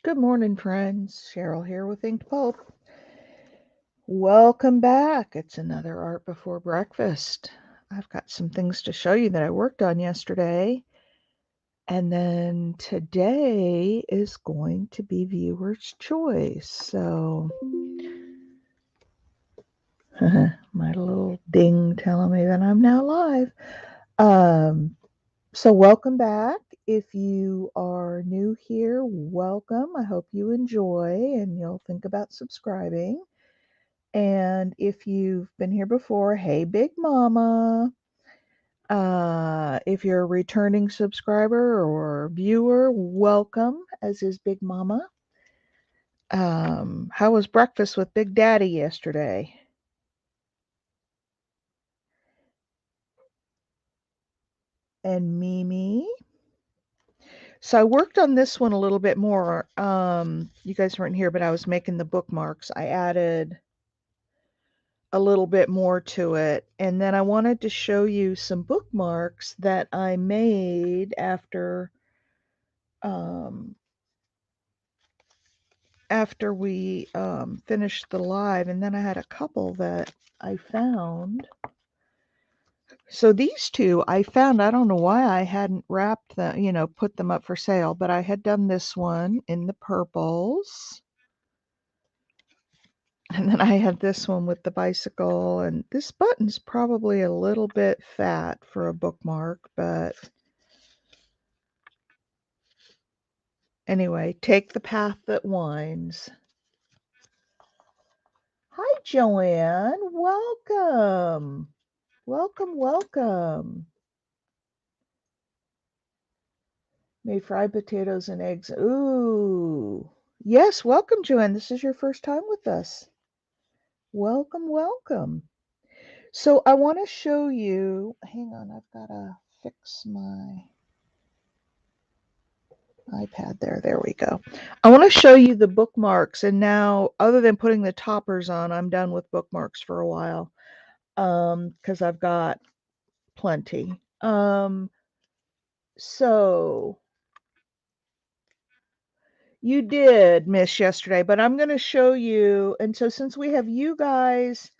Good morning, friends. Cheryl here with Inked Pulp. Welcome back. It's another Art Before Breakfast. I've got some things to show you that I worked on yesterday. And then today is going to be viewer's choice. So, my little ding telling me that I'm now live. So welcome back. If you are new here, welcome. I hope you enjoy and you'll think about subscribing. And if you've been here before, hey, Big Mama. If you're a returning subscriber or viewer, welcome, as is Big Mama. How was breakfast with Big Daddy yesterday? And Mimi. So I worked on this one a little bit more. You guys weren't here, but I was making the bookmarks. I added a little bit more to it. And then I wanted to show you some bookmarks that I made um, after we finished the live. And then I had a couple that I found. So these two I found, I don't know why I hadn't wrapped them, put them up for sale, but I had done this one in the purples. And then I had this one with the bicycle, and this button's probably a little bit fat for a bookmark, but anyway, take the path that winds. Hi, Joanne. Welcome. Welcome, welcome. Made fried potatoes and eggs. Ooh. Yes, welcome, Joanne. This is your first time with us. Welcome, welcome. So I want to show you, hang on, I've got to fix my iPad there. There we go. I want to show you the bookmarks. And now, other than putting the toppers on, I'm done with bookmarks for a while because I've got plenty. So you did miss yesterday, but I'm going to show you. And so since we have you guys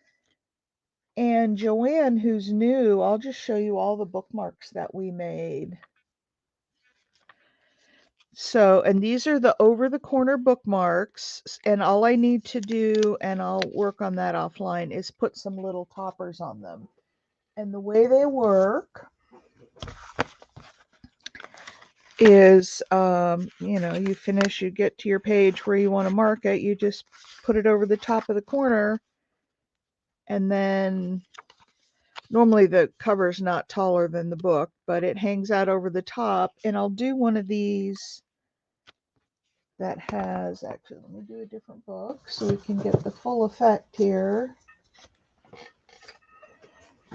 and Joanne, who's new, I'll just show you all the bookmarks that we made. So, and these are the over the corner bookmarks, and all I need to do, and I'll work on that offline, is put some little toppers on them. And the way they work is, you finish, you get to your page where you want to mark it, you just put it over the top of the corner, and then normally the cover's not taller than the book, but it hangs out over the top, and I'll do one of these that has, actually, let me do a different book so we can get the full effect here.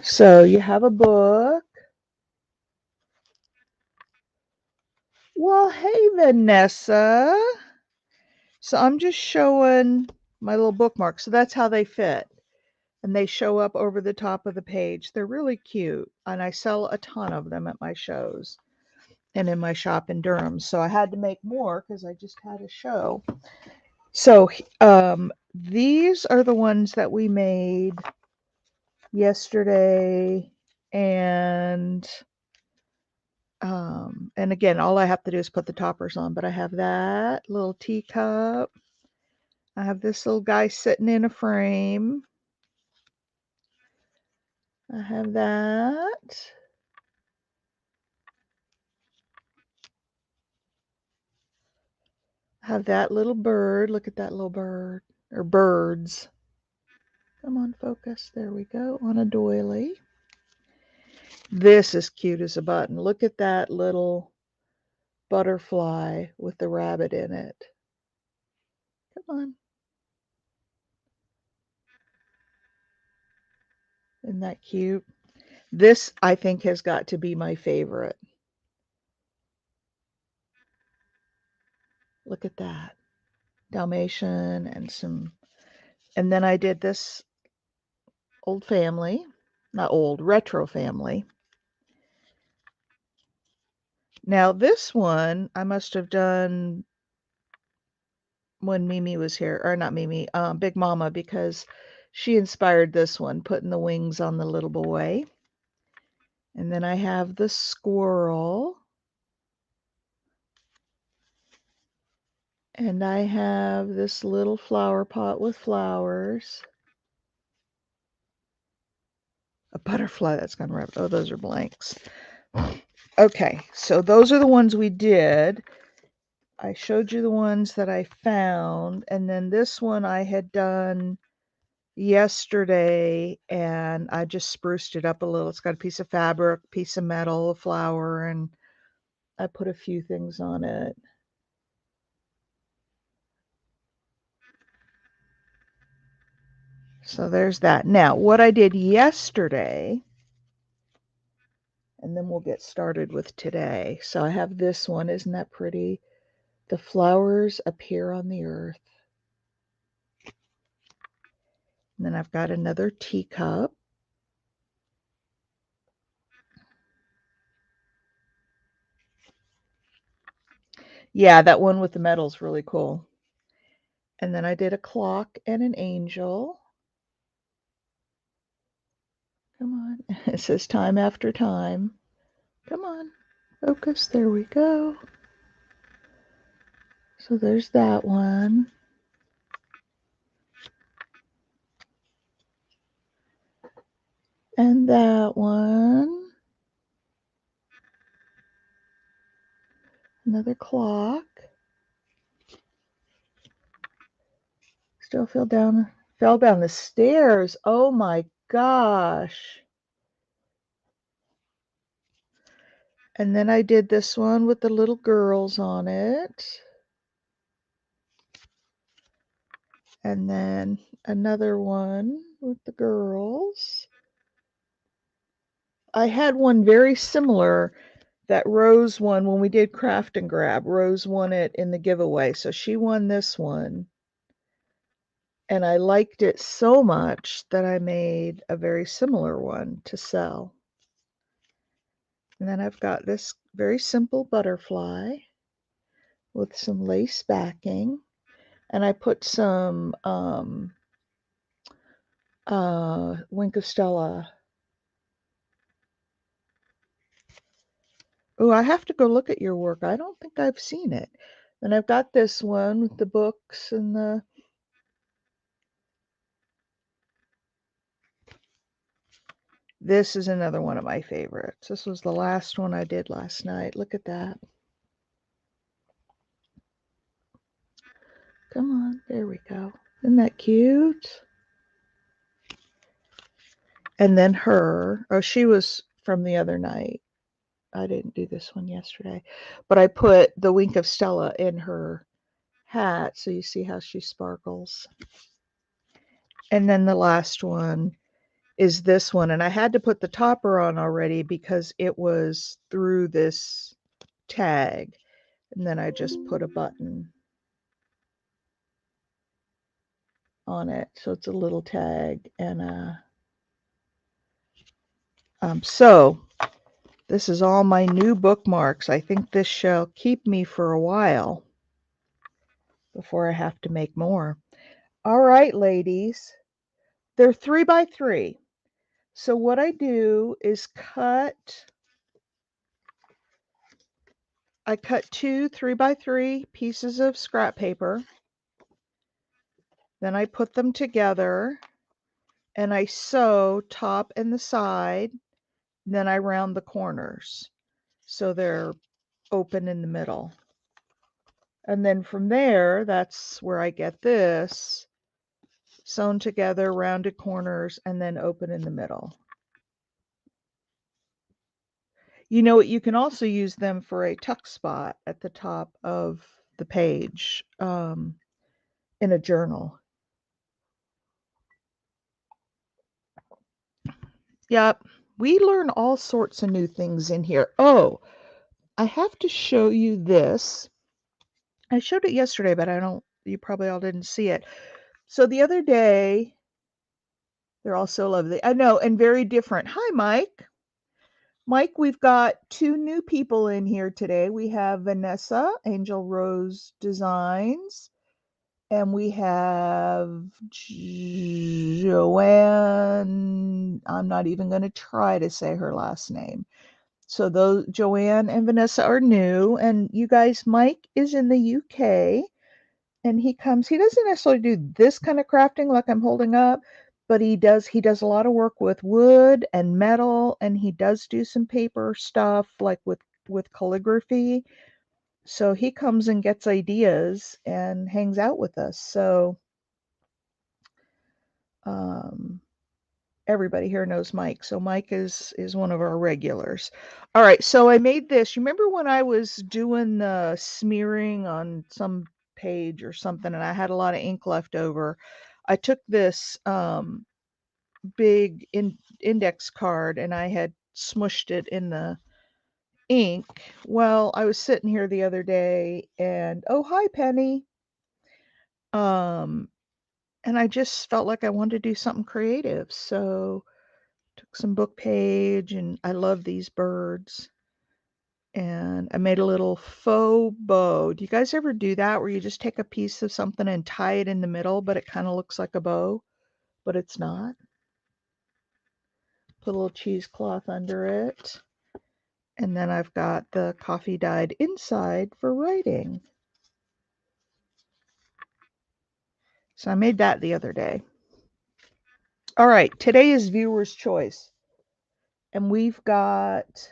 So you have a book. Well, hey, Vanessa. So I'm just showing my little bookmarks. So that's how they fit. And they show up over the top of the page. They're really cute. And I sell a ton of them at my shows and in my shop in Durham. So I had to make more because I just had a show. So these are the ones that we made yesterday. And again, all I have to do is put the toppers on, but I have that little teacup. I have this little guy sitting in a frame. I have that. I have that little bird. Look at that little bird, or birds. Come on, focus. There we go, on a doily. This is cute as a button. Look at that little butterfly with the rabbit in it. Come on. Isn't that cute? This, I think, has got to be my favorite. Look at that. Dalmatian and then I did this old family, not old, retro family. Now this one I must have done when Mimi was here, or not Mimi, Big Mama, because she inspired this one, putting the wings on the little boy. And then I have the squirrel. And I have this little flower pot with flowers. A butterfly that's gone rabbit. Oh, those are blanks. Okay, so those are the ones we did. I showed you the ones that I found, and then this one I had done yesterday, and I just spruced it up a little. It's got a piece of fabric, piece of metal, a flower, and I put a few things on it. So there's that. Now, what I did yesterday, and then we'll get started with today. So I have this one. Isn't that pretty? The flowers appear on the earth. And then I've got another teacup. Yeah, that one with the metal's really cool. And then I did a clock and an angel. Come on. It says time after time. Come on. Focus. There we go. So there's that one. And that one. Another clock. Still fell down the stairs. Oh my gosh. And then I did this one with the little girls on it. And then another one with the girls. I had one very similar that Rose won when we did Craft and Grab. Rose won it in the giveaway. So she won this one. And I liked it so much that I made a very similar one to sell. And then I've got this very simple butterfly with some lace backing. And I put some Wink of Stella. Oh, I have to go look at your work. I don't think I've seen it. And I've got this one with the books and the... This is another one of my favorites. This was the last one I did last night. Look at that. Come on, there we go. Isn't that cute? And then her, oh, she was from the other night. I didn't do this one yesterday, but I put the Wink of Stella in her hat, so you see how she sparkles. And then the last one is this one, and I had to put the topper on already because it was through this tag, and then I just put a button on it, so it's a little tag. And so this is all my new bookmarks. I think this shall keep me for a while before I have to make more. All right, ladies, they're 3 by 3. So what I do is I cut 2 3 by 3 pieces of scrap paper. Then I put them together and I sew top and the side. Then I round the corners so they're open in the middle. And then from there, that's where I get this sewn together, rounded corners, and then open in the middle. You know what? You can also use them for a tuck spot at the top of the page in a journal. Yep, we learn all sorts of new things in here. Oh, I have to show you this. I showed it yesterday, but you probably all didn't see it. So the other day, they're all so lovely. I know, and very different. Hi, Mike. Mike, we've got 2 new people in here today. We have Vanessa, Angel Rose Designs, And we have Joanne. I'm not even going to try to say her last name. So those Joanne and Vanessa are new, and you guys, Mike is in the UK, and he doesn't necessarily do this kind of crafting like I'm holding up, but he does a lot of work with wood and metal, and he does do some paper stuff like with calligraphy. So he comes and gets ideas and hangs out with us. So um everybody here knows Mike. So Mike is one of our regulars. All right, so I made this. You remember when I was doing the smearing on some page or something and I had a lot of ink left over? I took this big index card and I had smushed it in the ink. Well, I was sitting here the other day and oh, hi Penny. Um and I just felt like I wanted to do something creative. So took some book page and I love these birds. And I made a little faux bow. Do you guys ever do that where you just take a piece of something and tie it in the middle, but it kind of looks like a bow, but it's not? Put a little cheesecloth under it. And then I've got the coffee dyed inside for writing. So I made that the other day. All right, today is viewer's choice. And we've got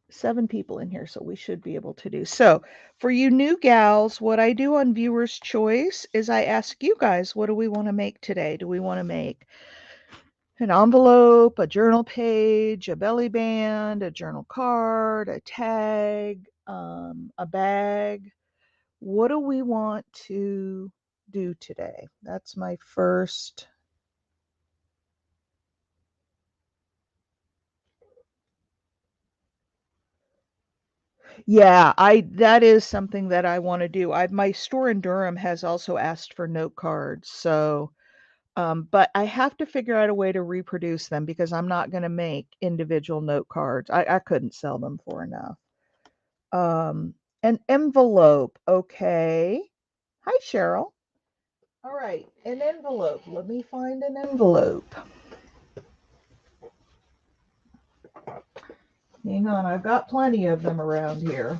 7 people in here, so we should be able to do. So for you new gals, what I do on viewer's choice is I ask you guys, what do we want to make today? Do we want to make an envelope, a journal page, a belly band, a journal card, a tag, a bag? What do we want to do today? That's my first. Yeah, I that is something that I want to do. My store in Durham has also asked for note cards. So, but I have to figure out a way to reproduce them because I'm not going to make individual note cards. I couldn't sell them for enough. Um, an envelope. Okay. Hi, Cheryl. All right, an envelope. Let me find an envelope. Hang on, I've got plenty of them around here.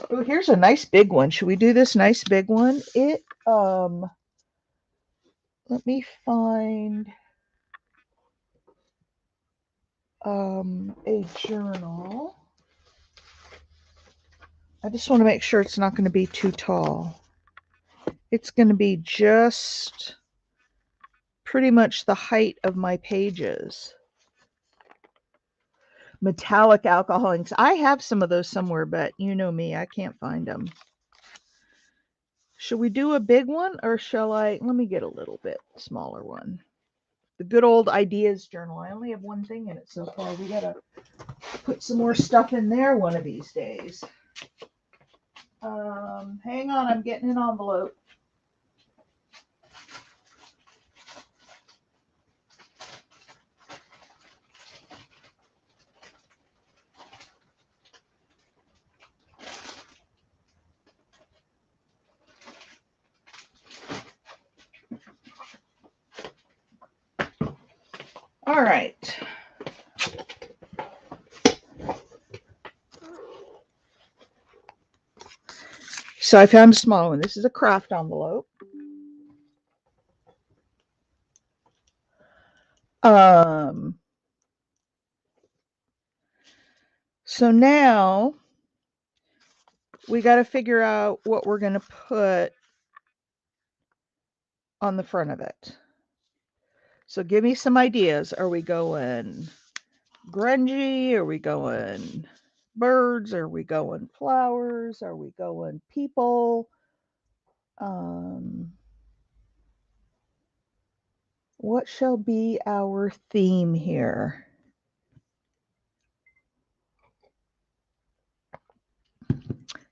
Oh, here's a nice big one. Should we do this nice big one? Let me find a journal. I just want to make sure it's not going to be too tall. It's going to be just pretty much the height of my pages. Metallic alcohol inks. I have some of those somewhere, but you know me, I can't find them. Should we do a big one or shall I? Let me get a little bit smaller one. The good old ideas journal. I only have one thing in it so far. We gotta put some more stuff in there one of these days. Hang on, I'm getting an envelope. All right. So I found a small one. This is a craft envelope. So now we got to figure out what we're going to put on the front of it. So give me some ideas. Are we going grungy? Are we going birds? Are we going flowers? Are we going people? What shall be our theme here?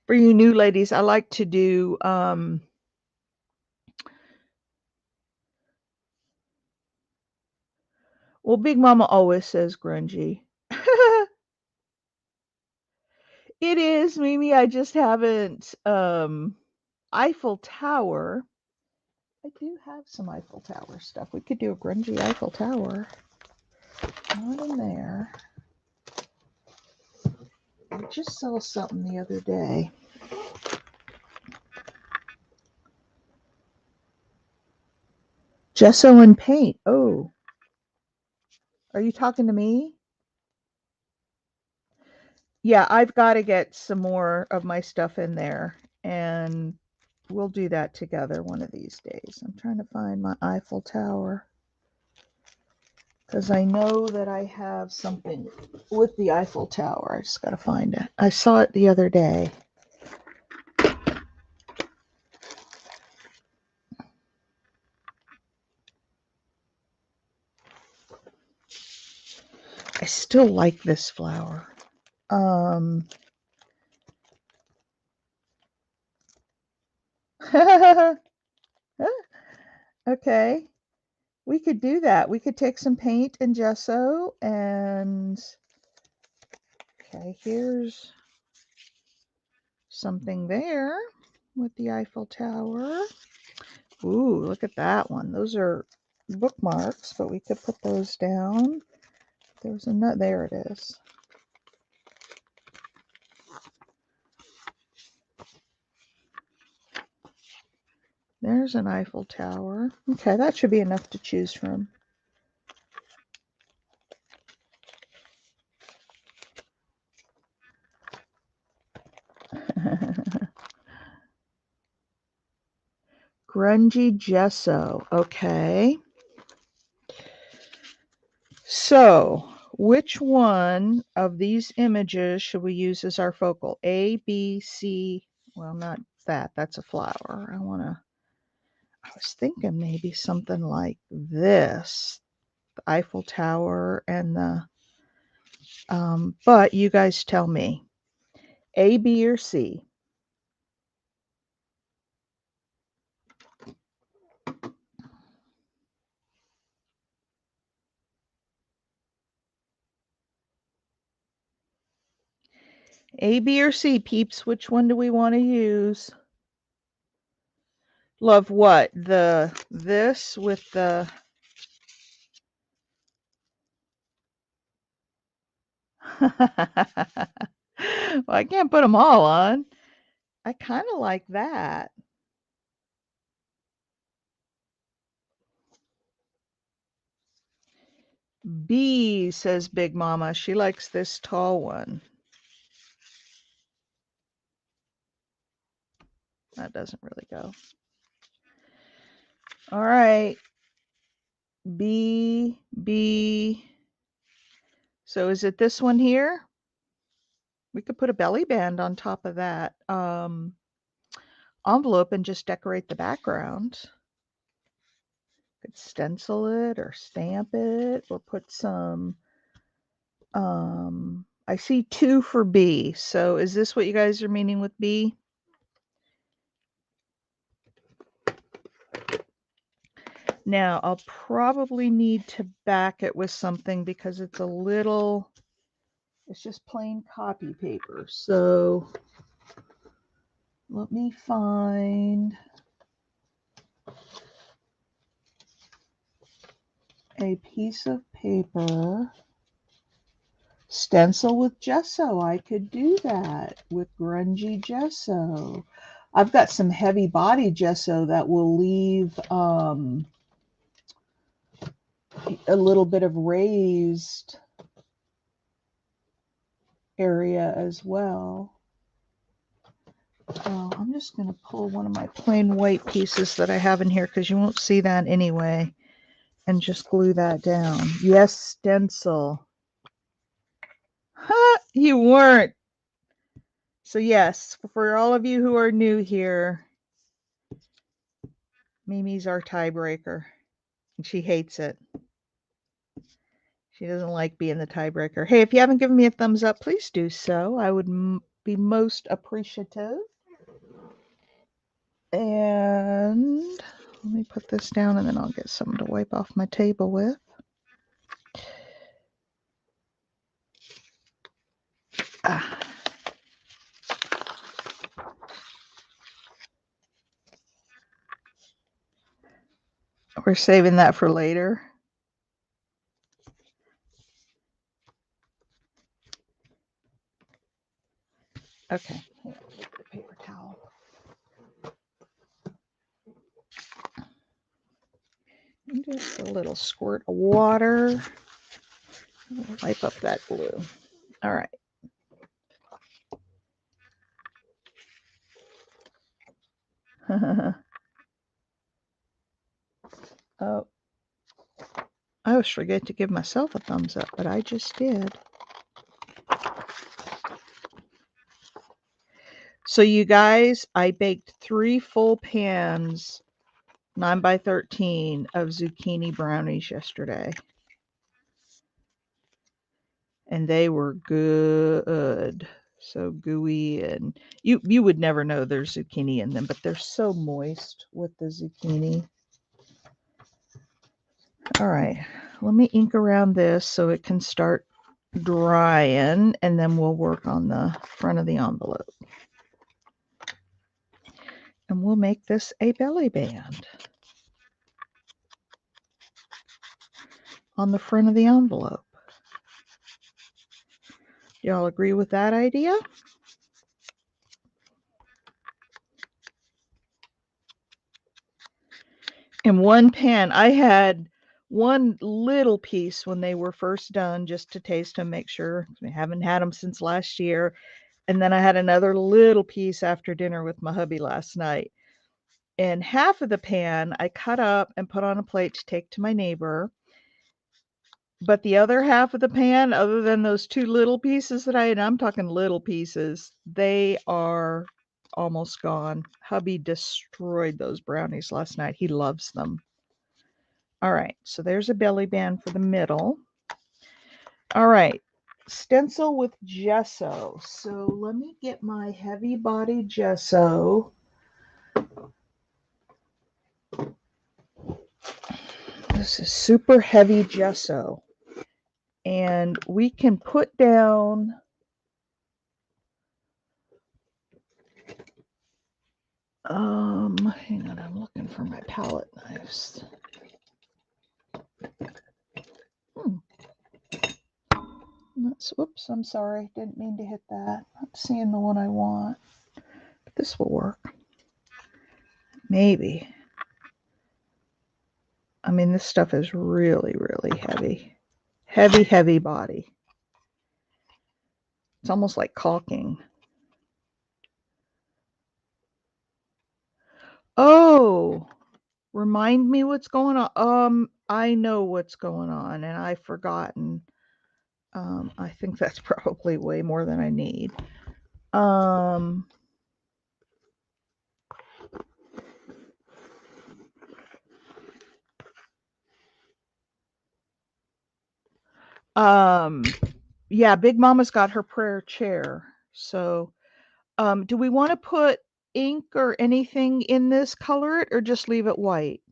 For you new ladies, I like to do Well, Big Mama always says grungy. It is, Mimi. I just haven't. Eiffel Tower. I do have some Eiffel Tower stuff. We could do a grungy Eiffel Tower. Not in there. I just saw something the other day. Gesso and paint. Oh, are you talking to me? Yeah, I've got to get some more of my stuff in there, and we'll do that together one of these days. I'm trying to find my Eiffel Tower because I know that I have something with the Eiffel Tower. I just got to find it. I saw it the other day. I still like this flower. Okay, we could do that. We could take some paint and gesso and okay, here's something there with the Eiffel Tower. Ooh, look at that one. Those are bookmarks, but we could put those down. There's a nut. There it is. There's an Eiffel Tower. Okay, that should be enough to choose from. Grungy gesso. Okay. So, which one of these images should we use as our focal? A, B, C. Well, not that. That's a flower. I was thinking maybe something like this. The Eiffel Tower and the, but you guys tell me. A, B, or C? A, B, or C, peeps? Which one do we want to use? Love what? This with the well, I can't put them all on. I kind of like that. B, says Big Mama. She likes this tall one. That doesn't really go. All right. B, B. So is it this one here? We could put a belly band on top of that envelope and just decorate the background. Could stencil it or stamp it or put some I see 2 for B. So is this what you guys are meaning with B? Now I'll probably need to back it with something because it's just plain copy paper. So let me find a piece of paper. Stencil with gesso. I could do that with grungy gesso. I've got some heavy body gesso that will leave a little bit of raised area as well. I'm just going to pull one of my plain white pieces that I have in here because you won't see that anyway and just glue that down. Yes, stencil. Ha! You weren't. So yes, for all of you who are new here, Mimi's our tiebreaker, and she hates it. She doesn't like being the tiebreaker. Hey, if you haven't given me a thumbs up, please do so. I would be most appreciative. And let me put this down, and then I'll get something to wipe off my table with. We're saving that for later. Okay, hang on, get the paper towel. And just a little squirt of water. Wipe up that glue. All right. Oh, I always forget to give myself a thumbs up, but I just did. So you guys, I baked 3 full pans, 9 by 13, of zucchini brownies yesterday. And they were good. So gooey, and you would never know there's zucchini in them, but they're so moist with the zucchini. All right, let me ink around this so it can start drying, and then we'll work on the front of the envelope. And we'll make this a belly band on the front of the envelope. Y'all agree with that idea? In one pan, I had one little piece when they were first done just to taste them, make sure. I haven't had them since last year. And then I had another little piece after dinner with my hubby last night. And half of the pan I cut up and put on a plate to take to my neighbor. But the other half of the pan, other than those 2 little pieces that I'm talking little pieces, they are almost gone. Hubby destroyed those brownies last night. He loves them. All right, so there's a belly band for the middle. All right, stencil with gesso. So let me get my heavy body gesso. This is super heavy gesso. And we can put down hang on, I'm looking for my palette knives. Whoops, I'm sorry. Didn't mean to hit that. Not seeing the one I want. But this will work. Maybe. I mean, this stuff is really, really heavy. Heavy, heavy body. It's almost like caulking. Oh, remind me what's going on. I know what's going on, and I've forgotten. I think that's probably way more than I need. Yeah, Big Mama's got her prayer chair. So, do we want to put ink or anything in this, color it, or just leave it white?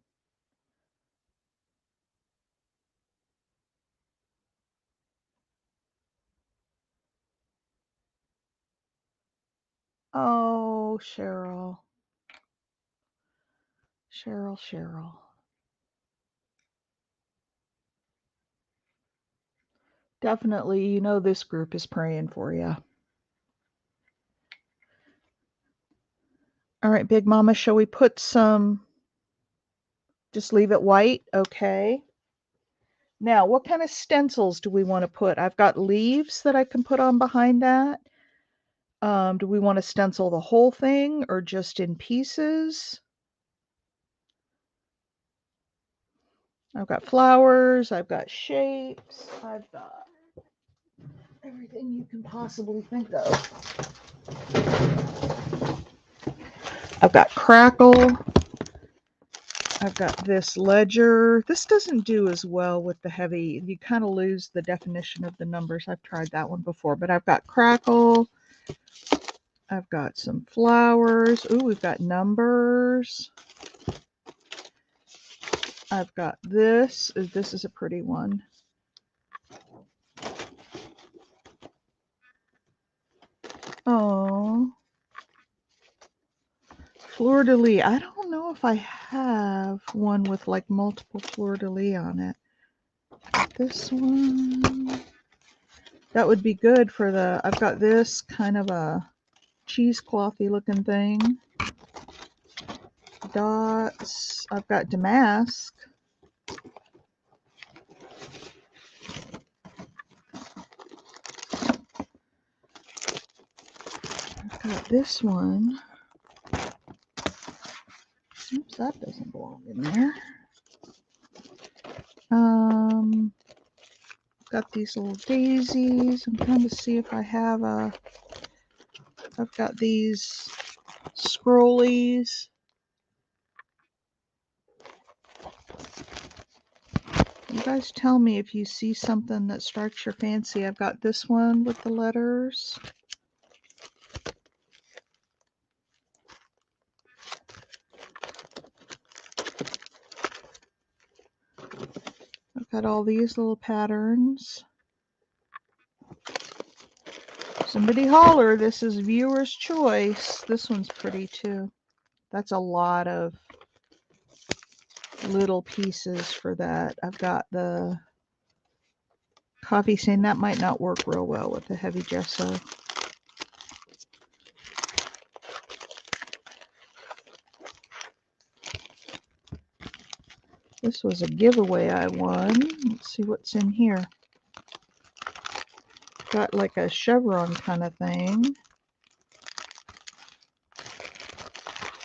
Oh, Cheryl. Cheryl. Definitely, you know this group is praying for you. All right, Big Mama, shall we put some, just leave it white? Okay. Now, what kind of stencils do we want to put? I've got leaves that I can put on behind that. Do we want to stencil the whole thing or just in pieces? I've got flowers, I've got shapes, I've got everything you can possibly think of. I've got crackle. I've got this ledger. This doesn't do as well with the heavy. You kind of lose the definition of the numbers. I've tried that one before, but I've got crackle. I've got some flowers. Ooh, we've got numbers. I've got this. This is a pretty one. Oh. Fleur de lis. I don't know if I have one with like multiple fleur-de-lis on it. This one, that would be good for the, I've got this kind of a cheeseclothy looking thing. Dots, I've got damask. I've got this one. Oops, that doesn't belong in there. Got these little daisies. I'm trying to see if I have a, I've got these scrollies. You guys tell me if you see something that strikes your fancy. I've got this one with the letters. I've got all these little patterns. Somebody holler, this is viewer's choice. This one's pretty too. That's a lot of little pieces for that. I've got the coffee stain. That might not work real well with the heavy gesso. This was a giveaway I won. Let's see what's in here. Got like a chevron kind of thing.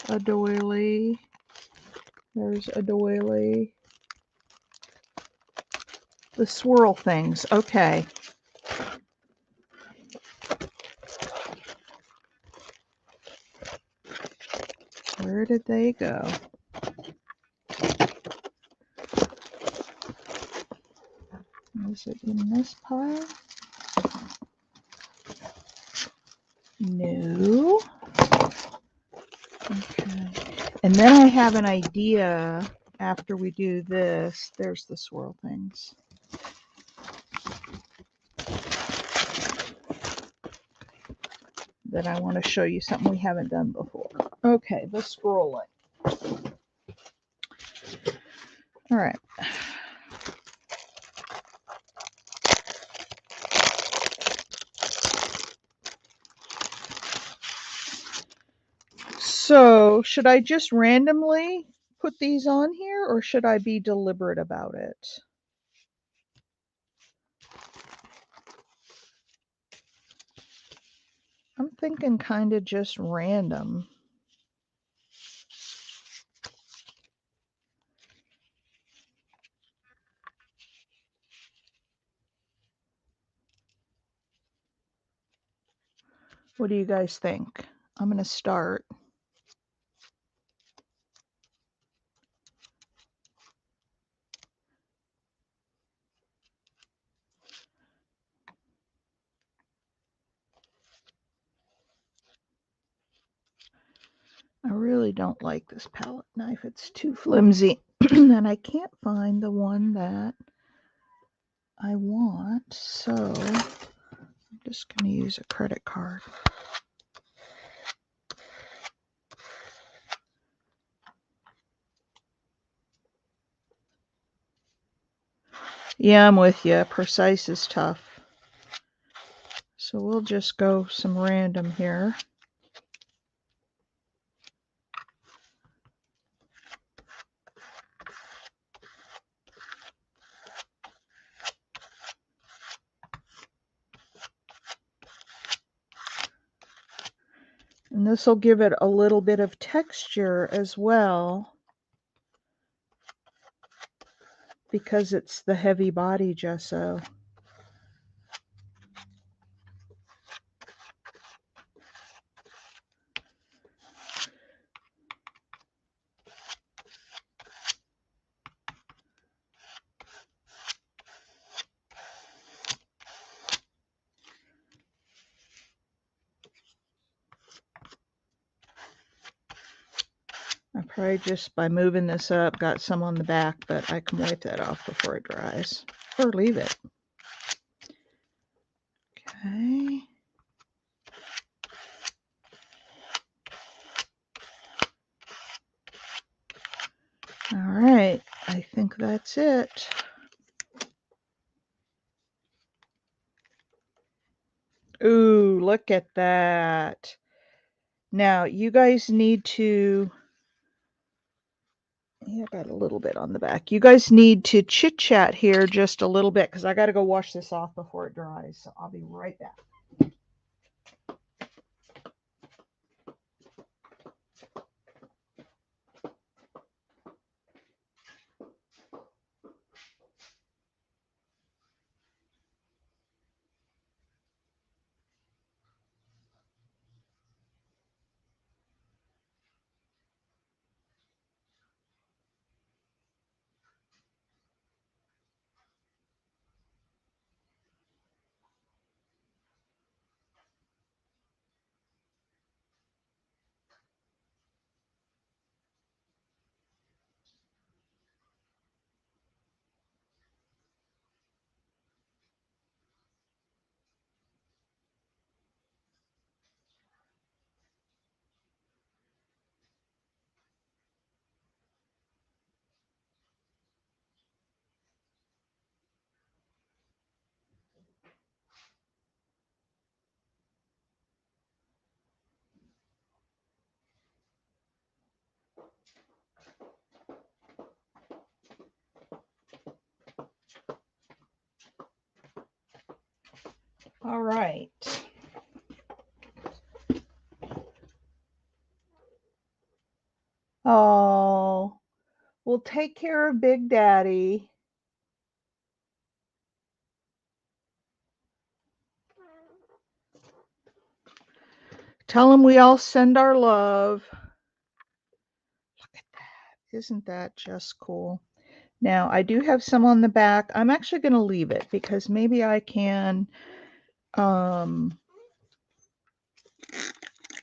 A doily. There's a doily. The swirl things. Okay. Where did they go? Is it in this pile? No. Okay. And then I have an idea after we do this. There's the swirl things. That I want to show you something we haven't done before. Okay, the scrolling. All right. So, should I just randomly put these on here, or should I be deliberate about it? I'm thinking kind of just random. What do you guys think? I'm going to start. I really don't like this palette knife. It's too flimsy. And I can't find the one that I want. So I'm just going to use a credit card. Yeah, I'm with you. Precise is tough. So we'll just go some random here. And this will give it a little bit of texture as well, because it's the heavy body gesso. I probably just by moving this up got some on the back, but I can wipe that off before it dries, or leave it. Okay. All right, I think that's it. Ooh, look at that. Now, you guys need to, yeah, I got a little bit on the back. You guys need to chit chat here just a little bit because I got to go wash this off before it dries. So I'll be right back. All right. Oh, well, take care of Big Daddy. Tell him we all send our love. Look at that. Isn't that just cool? Now, I do have some on the back. I'm actually going to leave it because maybe I can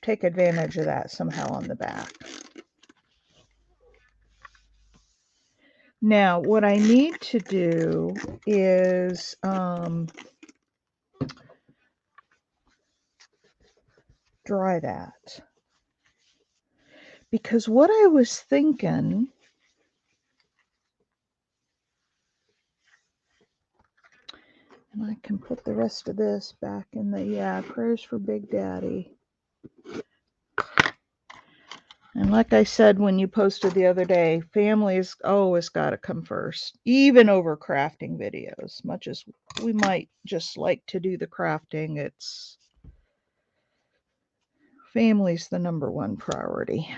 take advantage of that somehow on the back. Now, what I need to do is dry that. Because what I was thinking, and I can put the rest of this back in the, yeah, prayers for Big Daddy. And like I said when you posted the other day, family's always got to come first, even over crafting videos. Much as we might just like to do the crafting, it's family's the number one priority.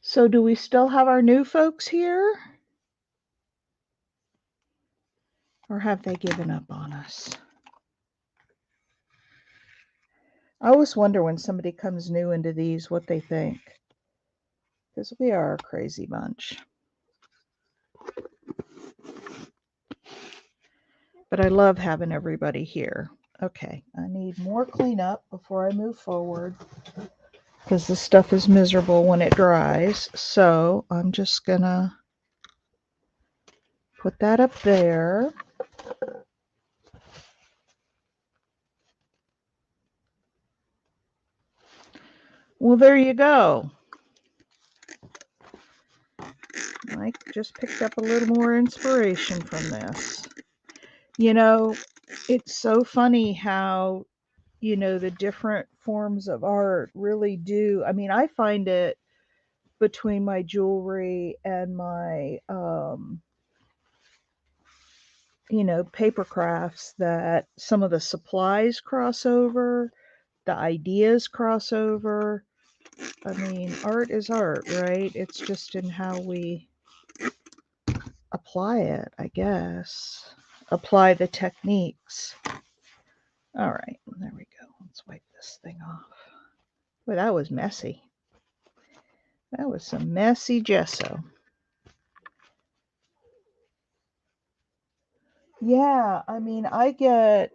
So do we still have our new folks here? Or have they given up on us? I always wonder when somebody comes new into these what they think. Because we are a crazy bunch. But I love having everybody here. Okay, I need more cleanup before I move forward. Because this stuff is miserable when it dries. So I'm just going to put that up there. Well, there you go. I just picked up a little more inspiration from this. You know, it's so funny how, you know, the different forms of art really do. I mean, I find it between my jewelry and my, you know, paper crafts that some of the supplies cross over, the ideas cross over. I mean, art is art, right? It's just in how we apply it, I guess. Apply the techniques. All right, there we go. Let's wipe this thing off. Boy, that was messy. That was some messy gesso. Yeah, I mean, I get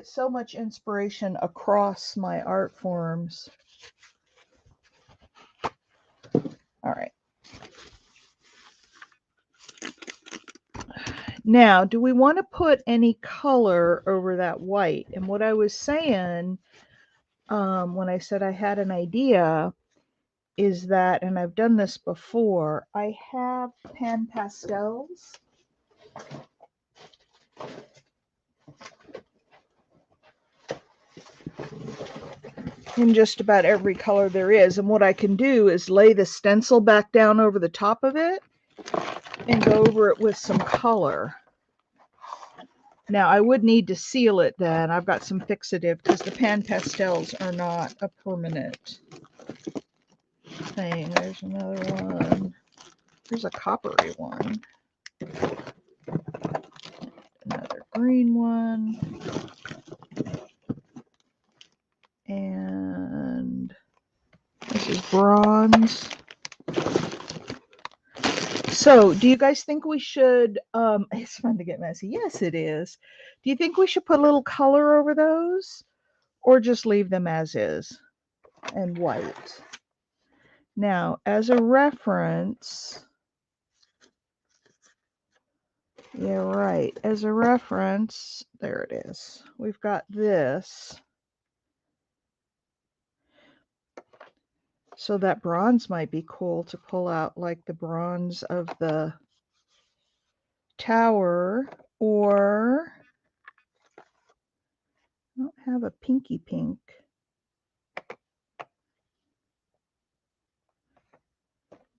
so much inspiration across my art forms. All right. Now, do we want to put any color over that white? And what I was saying when I said I had an idea is that, and I've done this before, I have pan pastels. In just about every color there is. And what I can do is lay the stencil back down over the top of it and go over it with some color. Now, I would need to seal it then. I've got some fixative because the pan pastels are not a permanent thing. There's another one. There's a coppery one. Another green one. And this is bronze. So, do you guys think we should, it's fun to get messy. Yes, it is. Do you think we should put a little color over those or just leave them as is and white? Now, as a reference, yeah, right. As a reference, there it is. We've got this. So that bronze might be cool to pull out, like the bronze of the tower, or I don't have a pinky pink.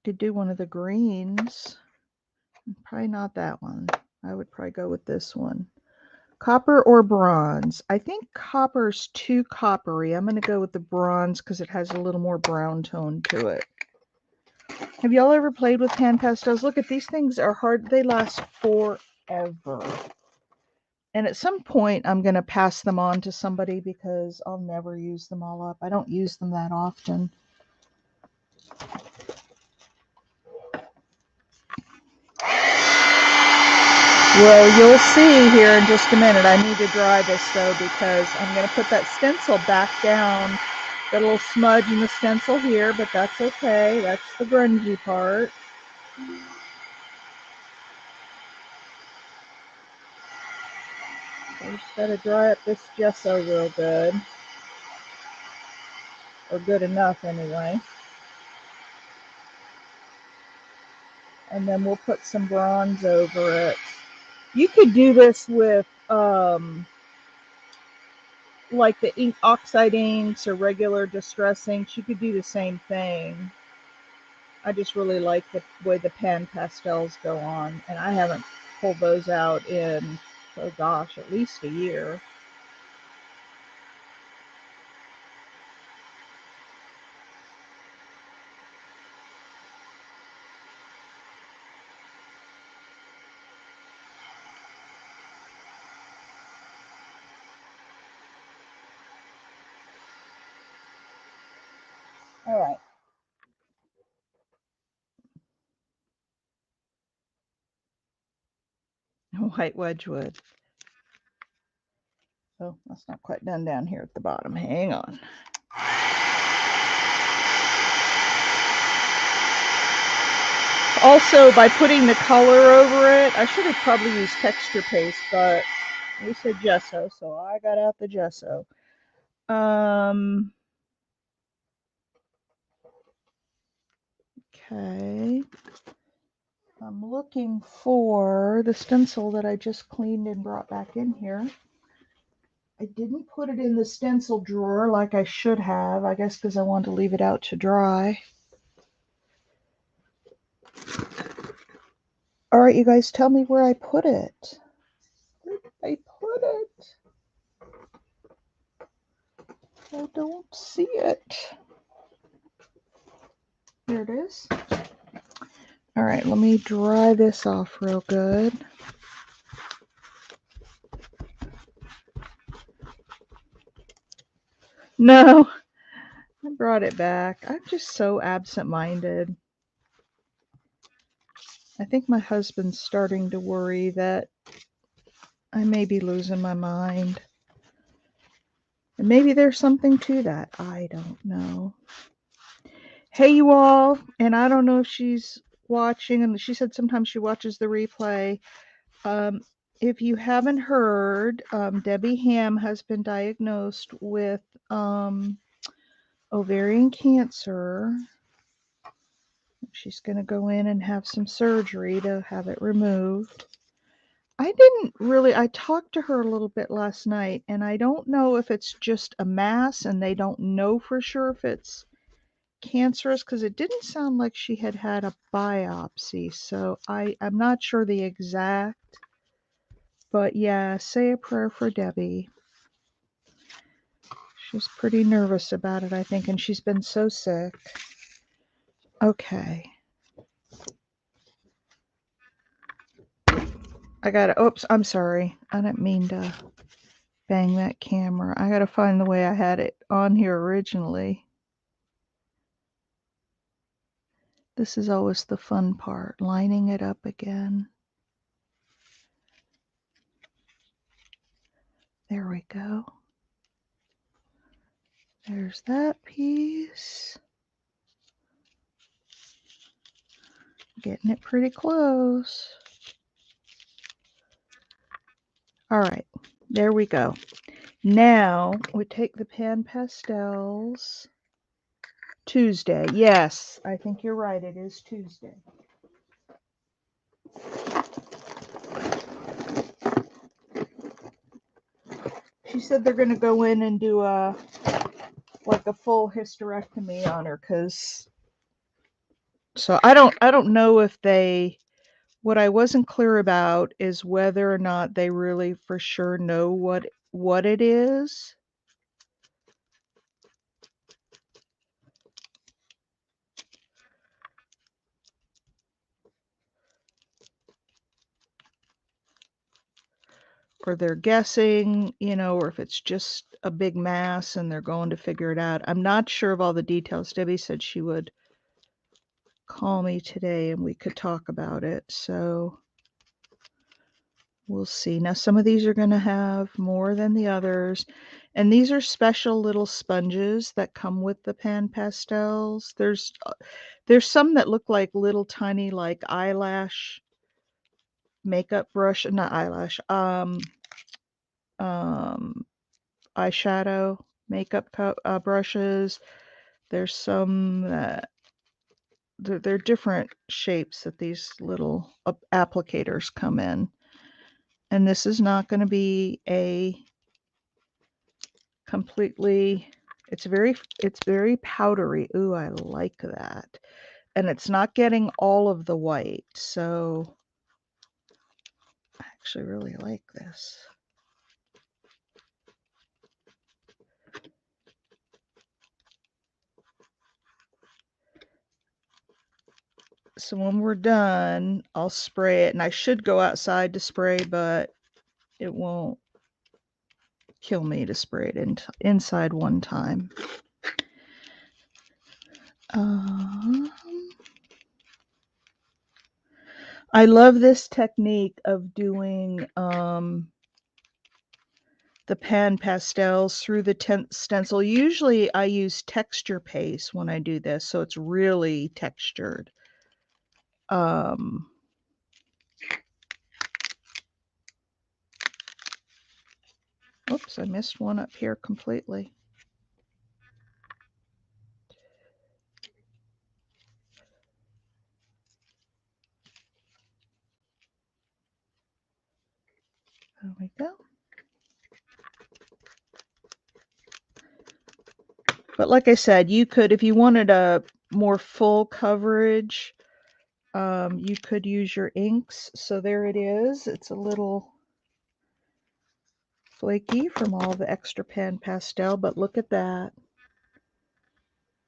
Could do one of the greens. Probably not that one. I would probably go with this one. Copper or bronze? I think copper's too coppery. I'm going to go with the bronze because it has a little more brown tone to it. Have y'all ever played with pan pastels? Look, at these things are hard. They last forever. And at some point, I'm going to pass them on to somebody because I'll never use them all up. I don't use them that often. Well, you'll see here in just a minute. I need to dry this though because I'm going to put that stencil back down. Got a little smudge in the stencil here, but that's okay. That's the grungy part. I just got to dry up this gesso real good. Or good enough anyway. And then we'll put some bronze over it. You could do this with like the ink oxide inks or regular distress inks. You could do the same thing. I just really like the way the pan pastels go on, and I haven't pulled those out in, oh gosh, at least a year. All right. White Wedgwood. Oh, that's not quite done down here at the bottom. Hang on. Also, by putting the color over it, I should have probably used texture paste, but we said gesso, so I got out the gesso. Okay. I'm looking for the stencil that I just cleaned and brought back in here. I didn't put it in the stencil drawer like I should have, I guess because I wanted to leave it out to dry. All right, you guys, tell me where I put it. Where did I put it? I don't see it. There it is. All right, let me dry this off real good. No, I brought it back. I'm just so absent-minded. I think my husband's starting to worry that I may be losing my mind. And maybe there's something to that. I don't know. Hey, you all. And I don't know if she's watching. And she said sometimes she watches the replay. If you haven't heard, Debbie Ham has been diagnosed with ovarian cancer. She's going to go in and have some surgery to have it removed. I talked to her a little bit last night, and I don't know if it's just a mass and they don't know for sure if it's cancerous, because it didn't sound like she had had a biopsy. So I'm not sure the exact, but yeah, say a prayer for Debbie. She's pretty nervous about it, I think, and she's been so sick. Okay. Oops, I'm sorry. I didn't mean to bang that camera. I gotta find the way I had it on here originally. This is always the fun part, lining it up again. There we go. There's that piece. Getting it pretty close. All right, there we go. Now we take the pan pastels. Tuesday, yes, I think you're right, it is Tuesday. She said they're going to go in and do a full hysterectomy on her, so I don't know if what I wasn't clear about is whether or not they really for sure know what it is. Or they're guessing, or if it's just a big mass and they're going to figure it out. I'm not sure of all the details. Debbie said she would call me today and we could talk about it. So we'll see. Now, some of these are going to have more than the others. And these are special little sponges that come with the pan pastels. There's some that look like little tiny like eyelash makeup brush, not eyelash, eyeshadow makeup brushes. There's some that they're different shapes that these little applicators come in. And this is not going to be a completely, it's very powdery. Ooh, I like that. And it's not getting all of the white. So I actually really like this. So when we're done, I'll spray it, and I should go outside to spray, but it won't kill me to spray it inside one time. I love this technique of doing the pan pastels through the stencil. Usually I use texture paste when I do this, so it's really textured. Oops, I missed one up here completely. There we go. But like I said, you could, if you wanted a more full coverage, you could use your inks. So there it is. It's a little flaky from all the extra pan pastel, but look at that.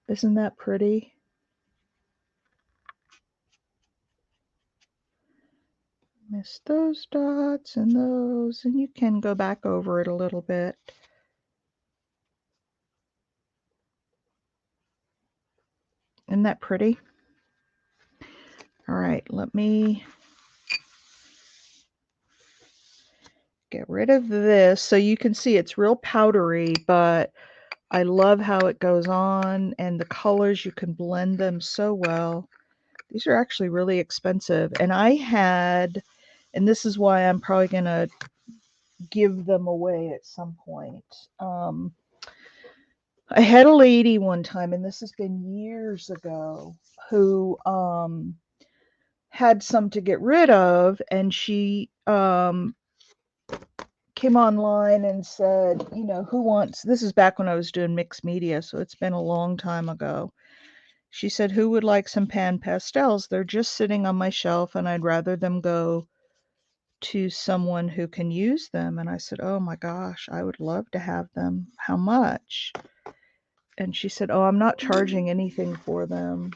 Isn't that pretty? Miss those dots and those, and you can go back over it a little bit. Isn't that pretty? All right, let me get rid of this. So you can see it's real powdery, but I love how it goes on, and the colors, you can blend them so well. These are actually really expensive. And I had And this is why I'm probably going to give them away at some point. I had a lady one time, and this has been years ago, who had some to get rid of, and she came online and said, you know, who wants, this is back when I was doing mixed media, so it's been a long time ago. She said, who would like some pan pastels? They're just sitting on my shelf, and I'd rather them go to someone who can use them. And I said, oh my gosh, I would love to have them. How much? And she said, oh, I'm not charging anything for them.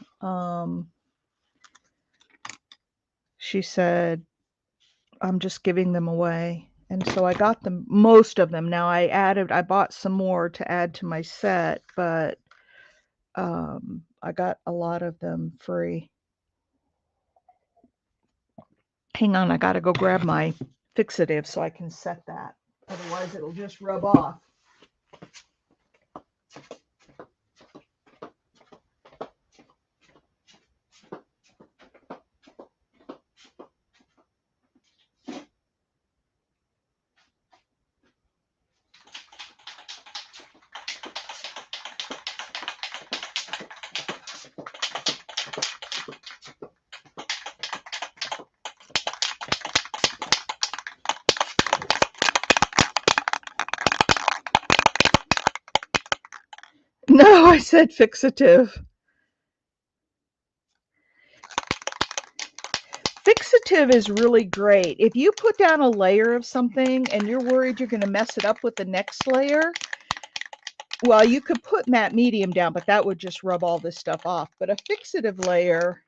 She said, I'm just giving them away. And so I got them, most of them. Now I bought some more to add to my set, but I got a lot of them free. Hang on, I gotta go grab my fixative so I can set that. Otherwise it'll just rub off. No, I said fixative. Fixative is really great. If you put down a layer of something and you're worried you're going to mess it up with the next layer, well, you could put matte medium down, but that would just rub all this stuff off. But a fixative layer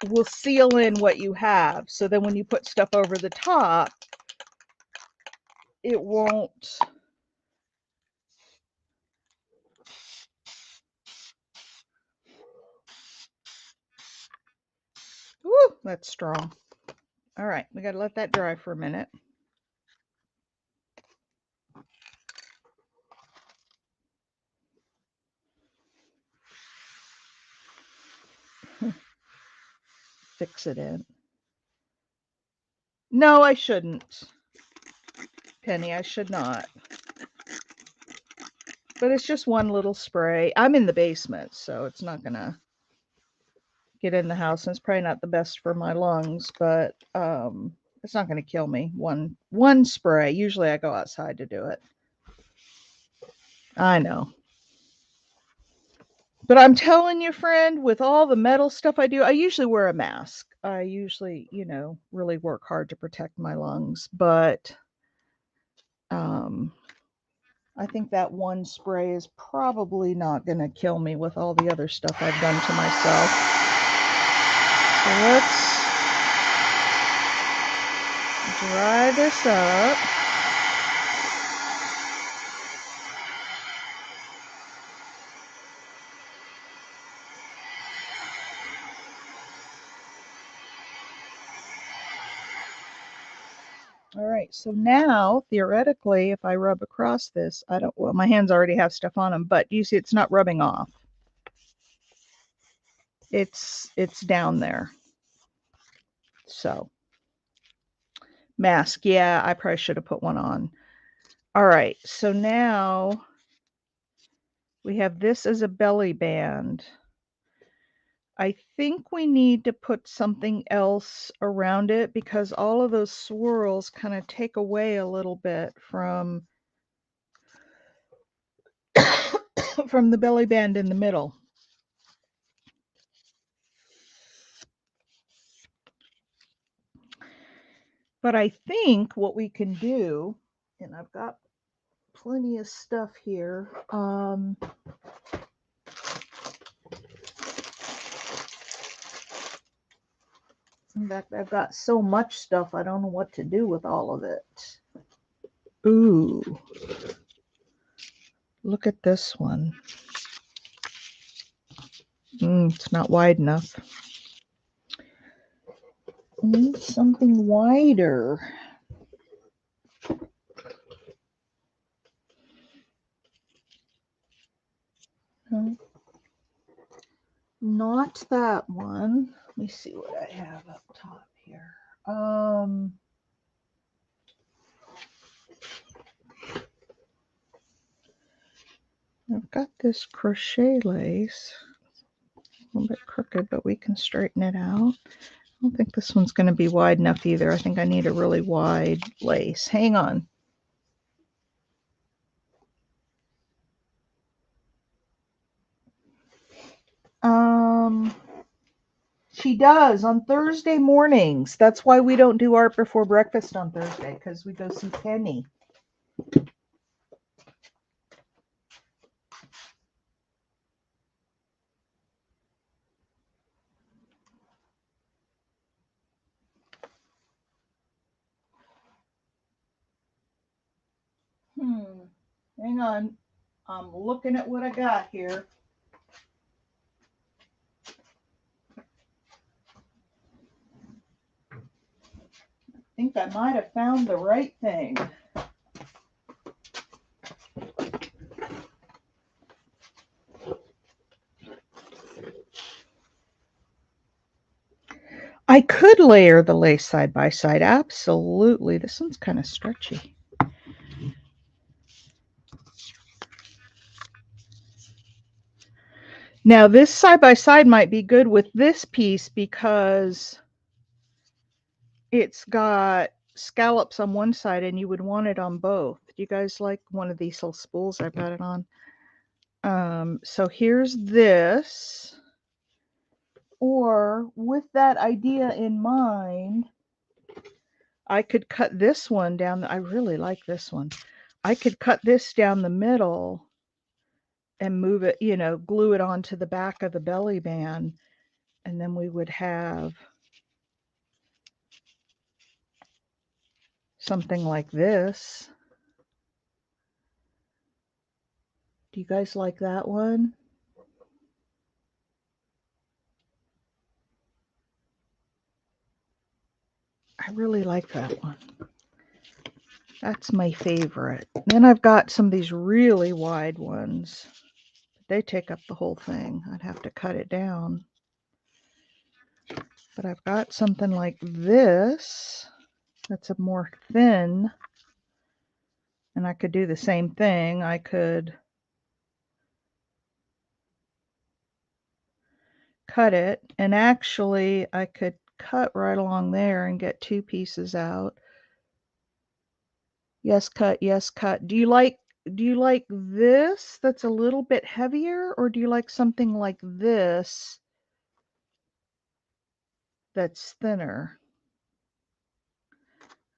will seal in what you have. So then when you put stuff over the top, it won't. Woo, that's strong. All right, we got to let that dry for a minute. Fix it in. No, I shouldn't. Penny, I should not. But it's just one little spray. I'm in the basement, so it's not going to get in the house. And it's probably not the best for my lungs, but it's not going to kill me. One spray. Usually I go outside to do it. I know. But I'm telling you, friend, with all the metal stuff I do, I usually wear a mask. I usually, you know, really work hard to protect my lungs. But I think that one spray is probably not going to kill me with all the other stuff I've done to myself. So let's dry this up. All right, so now theoretically, if I rub across this, well, my hands already have stuff on them, but you see it's not rubbing off. It's down there. So, mask, yeah, I probably should have put one on. All right, so now we have this as a belly band. I think we need to put something else around it because all of those swirls kind of take away a little bit from from the belly band in the middle. But I think what we can do, and I've got plenty of stuff here. In fact, I've got so much stuff, I don't know what to do with all of it. Ooh, look at this one. It's not wide enough. Need something wider. No, not that one. Let me see what I have up top here. I've got this crochet lace, a little bit crooked, but we can straighten it out. I don't think this one's going to be wide enough either. I think I need a really wide lace. Hang on. She does on Thursday mornings. That's why we don't do art before breakfast on Thursday, because we go see Penny. Hang on. I'm looking at what I got here. I think I might have found the right thing. I could layer the lace side by side. Absolutely. This one's kind of stretchy. Now this side by side might be good with this piece because it's got scallops on one side and you would want it on both. Do you guys like one of these little spools I've got it on? So here's this. Or with that idea in mind, I could cut this one down. I really like this one. I could cut this down the middle and move it, glue it onto the back of the belly band. And then we would have something like this. Do you guys like that one? I really like that one. That's my favorite. Then I've got some of these really wide ones. They take up the whole thing. I'd have to cut it down. But I've got something like this that's a more thin. And I could do the same thing. I could cut it. And actually, I could cut right along there and get two pieces out. Yes, cut. Yes, cut. Do you like this that's a little bit heavier, or do you like something like this that's thinner?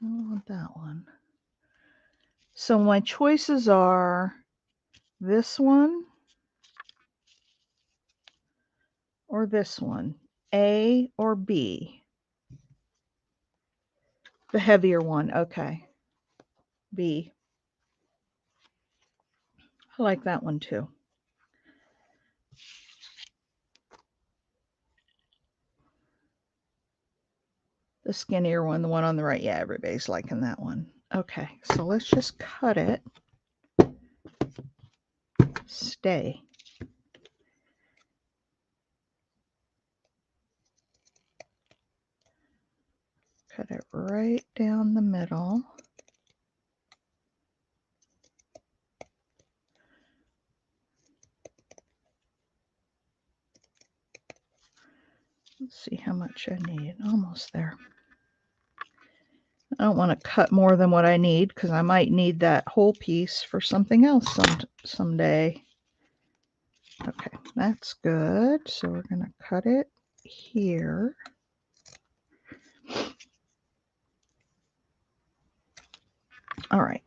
I don't want that one. So my choices are this one or this one, A or B. The heavier one, okay. B. I like that one too. The skinnier one, the one on the right, yeah, everybody's liking that one. Okay, so let's just cut it. Stay. Cut it right down the middle. Let's see how much I need. Almost there. I don't want to cut more than what I need because I might need that whole piece for something else someday. Okay, that's good. So we're going to cut it here. All right.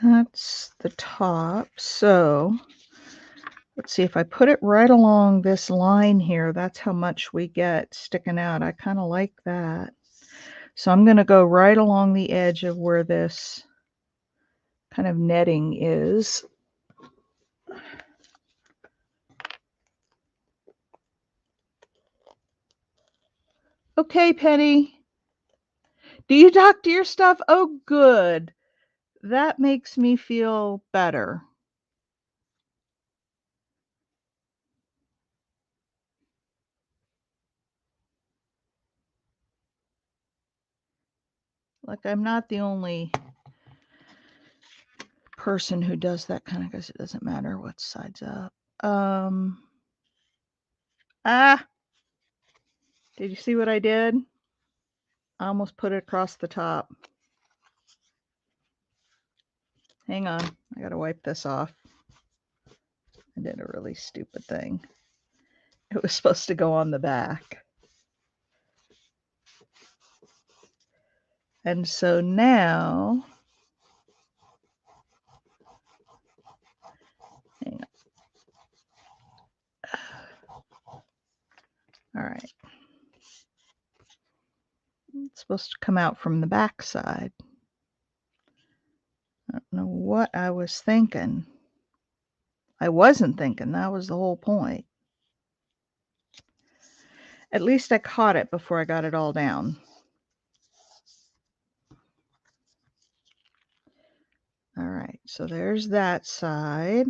That's the top. So let's see, if I put it right along this line here, that's how much we get sticking out. I kind of like that. So I'm going to go right along the edge of where this kind of netting is. Okay, Penny. Do you talk to your stuff? Oh, good. that makes me feel better. Like I'm not the only person who does that kind of, because it doesn't matter what side's up. Did you see what I did? I almost put it across the top. Hang on, I gotta wipe this off. I did a really stupid thing. It was supposed to go on the back. And so now, hang on. All right. It's supposed to come out from the back side. I don't know what I was thinking. I wasn't thinking. That was the whole point. At least I caught it before I got it all down. All right, so there's that side.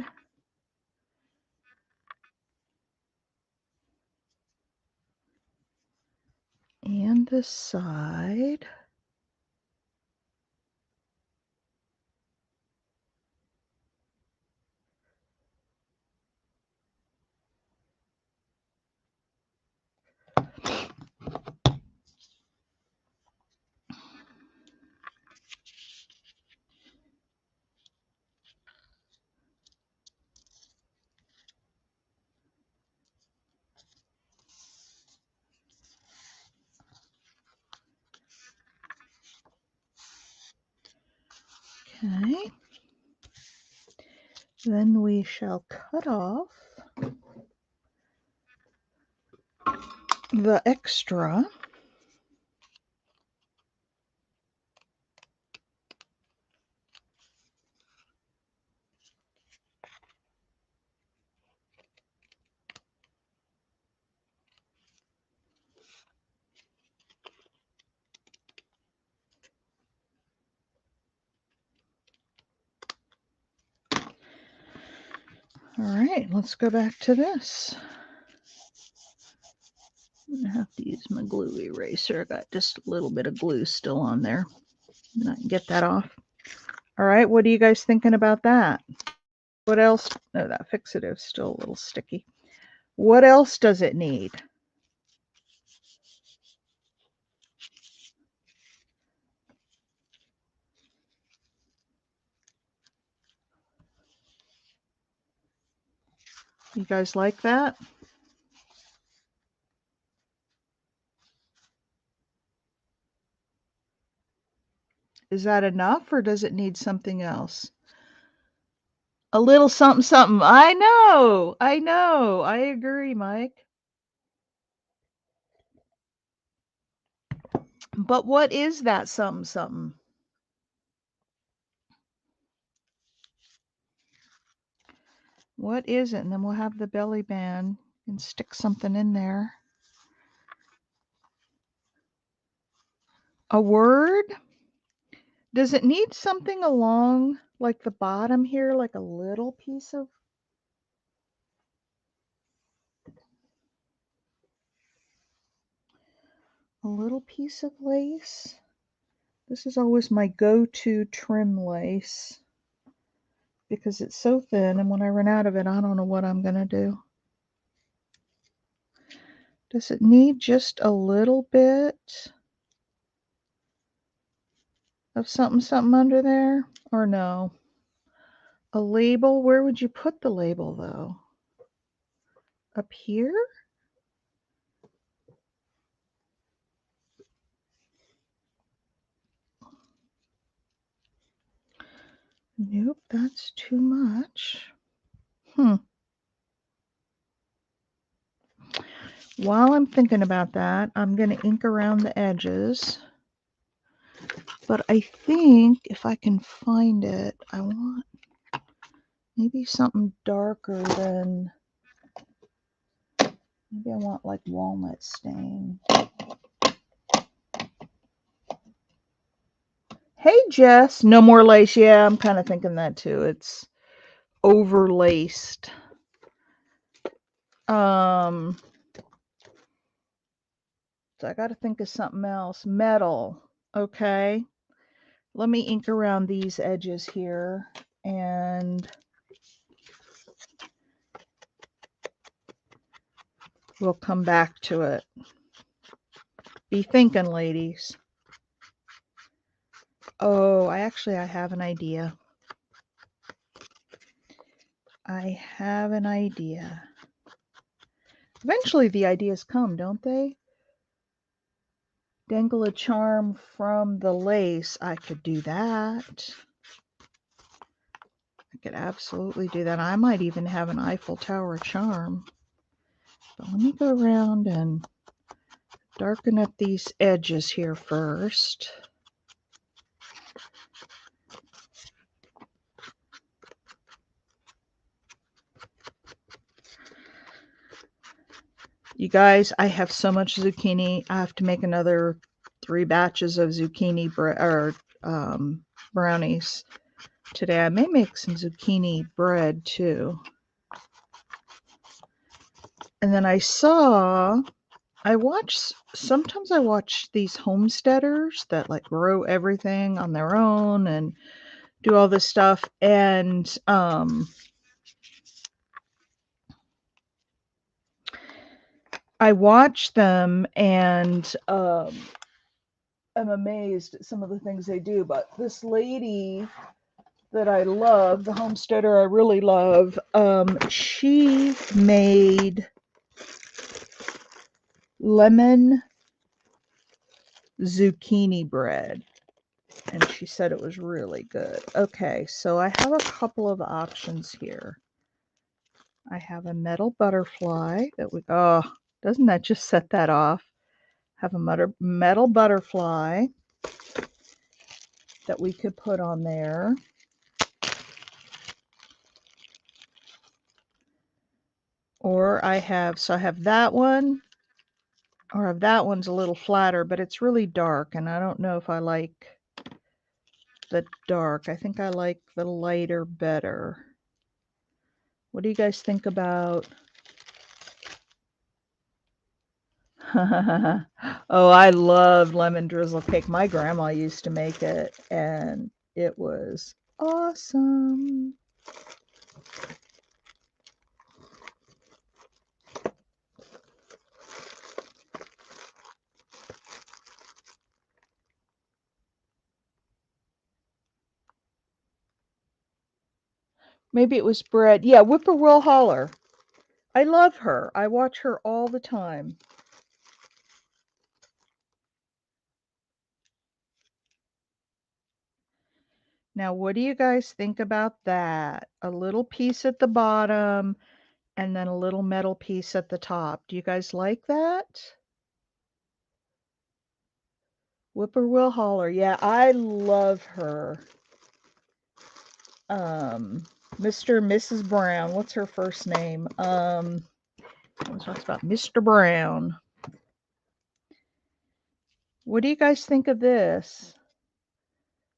And this side. Okay. Then we shall cut off the extra. All right, let's go back to this. I'm gonna have to use my glue eraser. I got just a little bit of glue still on there. And I can get that off. All right, what are you guys thinking about that? What else? No, that fixative is still a little sticky. What else does it need? You guys like that? Is that enough or does it need something else? A little something, something. I know. I agree, Mike. But what is that something, something? What is it? And then we'll have the belly band and stick something in there. A word? Does it need something along like the bottom here, like a little piece of lace? This is always my go-to trim lace because it's so thin, and when I run out of it, I don't know what I'm gonna do. Does it need just a little bit of something, something under there, or no? A label? Where would you put the label though? Up here? Nope, that's too much. While I'm thinking about that, I'm going to ink around the edges. But I think if I can find it, I want maybe something darker than, maybe I want like walnut stain. Hey, Jess. No more lace. Yeah, I'm kind of thinking that too. It's overlaced. So I got to think of something else. Metal. Okay. Let me ink around these edges here and we'll come back to it. Be thinking, ladies. Oh, I have an idea. I have an idea. Eventually the ideas come, don't they? Dangle a charm from the lace. I could do that. I could absolutely do that. I might even have an Eiffel Tower charm. But let me go around and darken up these edges here first. You guys, I have so much zucchini. I have to make another 3 batches of zucchini brownies today. I may make some zucchini bread too. And then sometimes I watch these homesteaders that like grow everything on their own and do all this stuff. And I watch them and I'm amazed at some of the things they do. But this lady that I love, the homesteader I really love, she made lemon zucchini bread. And she said it was really good. Okay, so I have a couple of options here. I have a metal butterfly that doesn't that just set that off? Have a metal butterfly that we could put on there. Or I have that one, or that one's a little flatter, but it's really dark, and I don't know if I like the dark. I think I like the lighter better. What do you guys think about? Oh, I love lemon drizzle cake. My grandma used to make it, and it was awesome. Maybe it was bread. Yeah, Whippoorwill Holler. I love her. I watch her all the time. Now, what do you guys think about that? A little piece at the bottom and then a little metal piece at the top. Do you guys like that? Whippoorwill Holler. Yeah, I love her. Mr. and Mrs. Brown. What's her first name? Talks about Mr. Brown. What do you guys think of this?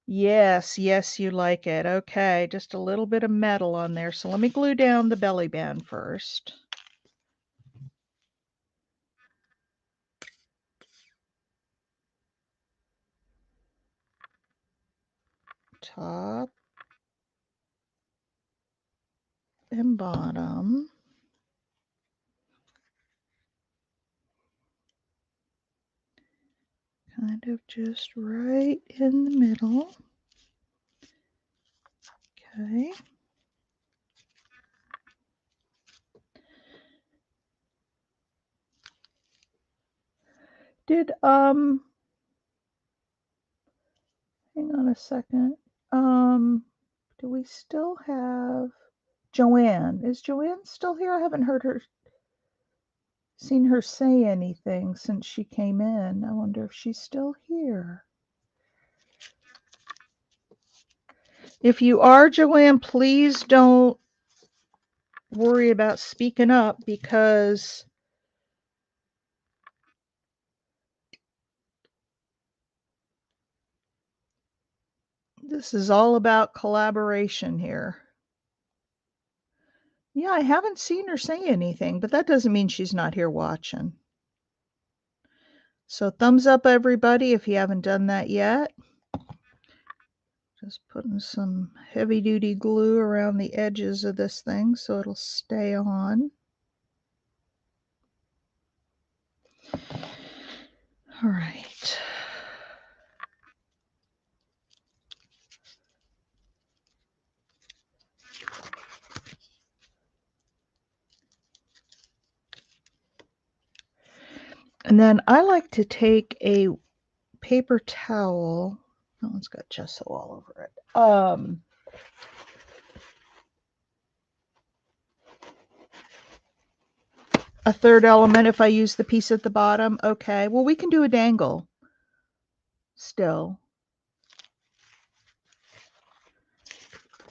Yes, yes, you like it. Okay, just a little bit of metal on there. So let me glue down the belly band first. Top and bottom. Kind of just right in the middle. Okay. Hang on a second. Do we still have Joanne? Is Joanne still here? I haven't seen her say anything since she came in. I wonder if she's still here. If you are, Joanne, please don't worry about speaking up because This is all about collaboration here. Yeah, I haven't seen her say anything, but that doesn't mean she's not here watching. So thumbs up, everybody, if you haven't done that yet. Just putting some heavy-duty glue around the edges of this thing so it'll stay on. All right. And then I like to take a paper towel. That one's got gesso all over it. A third element if I use the piece at the bottom. Okay, well, we can do a dangle still.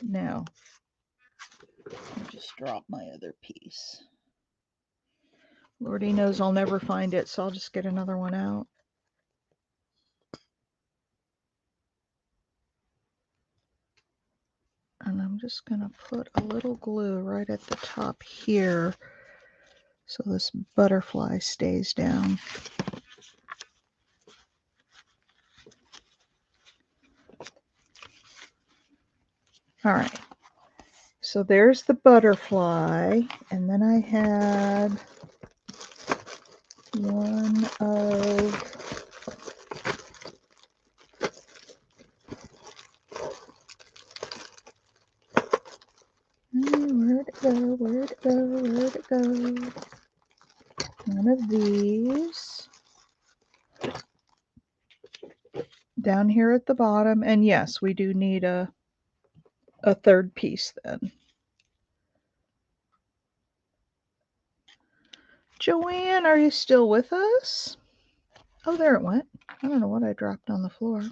Now, I'll just drop my other piece. Lordy knows I'll never find it, so I'll just get another one out. And I'm just going to put a little glue right at the top here so this butterfly stays down. All right. So there's the butterfly. And then I had one of where'd it go? Where'd it go? Where'd it go? One of these down here at the bottom. And yes, we do need a third piece then. Joanne, are you still with us? Oh, there it went. I don't know what I dropped on the floor.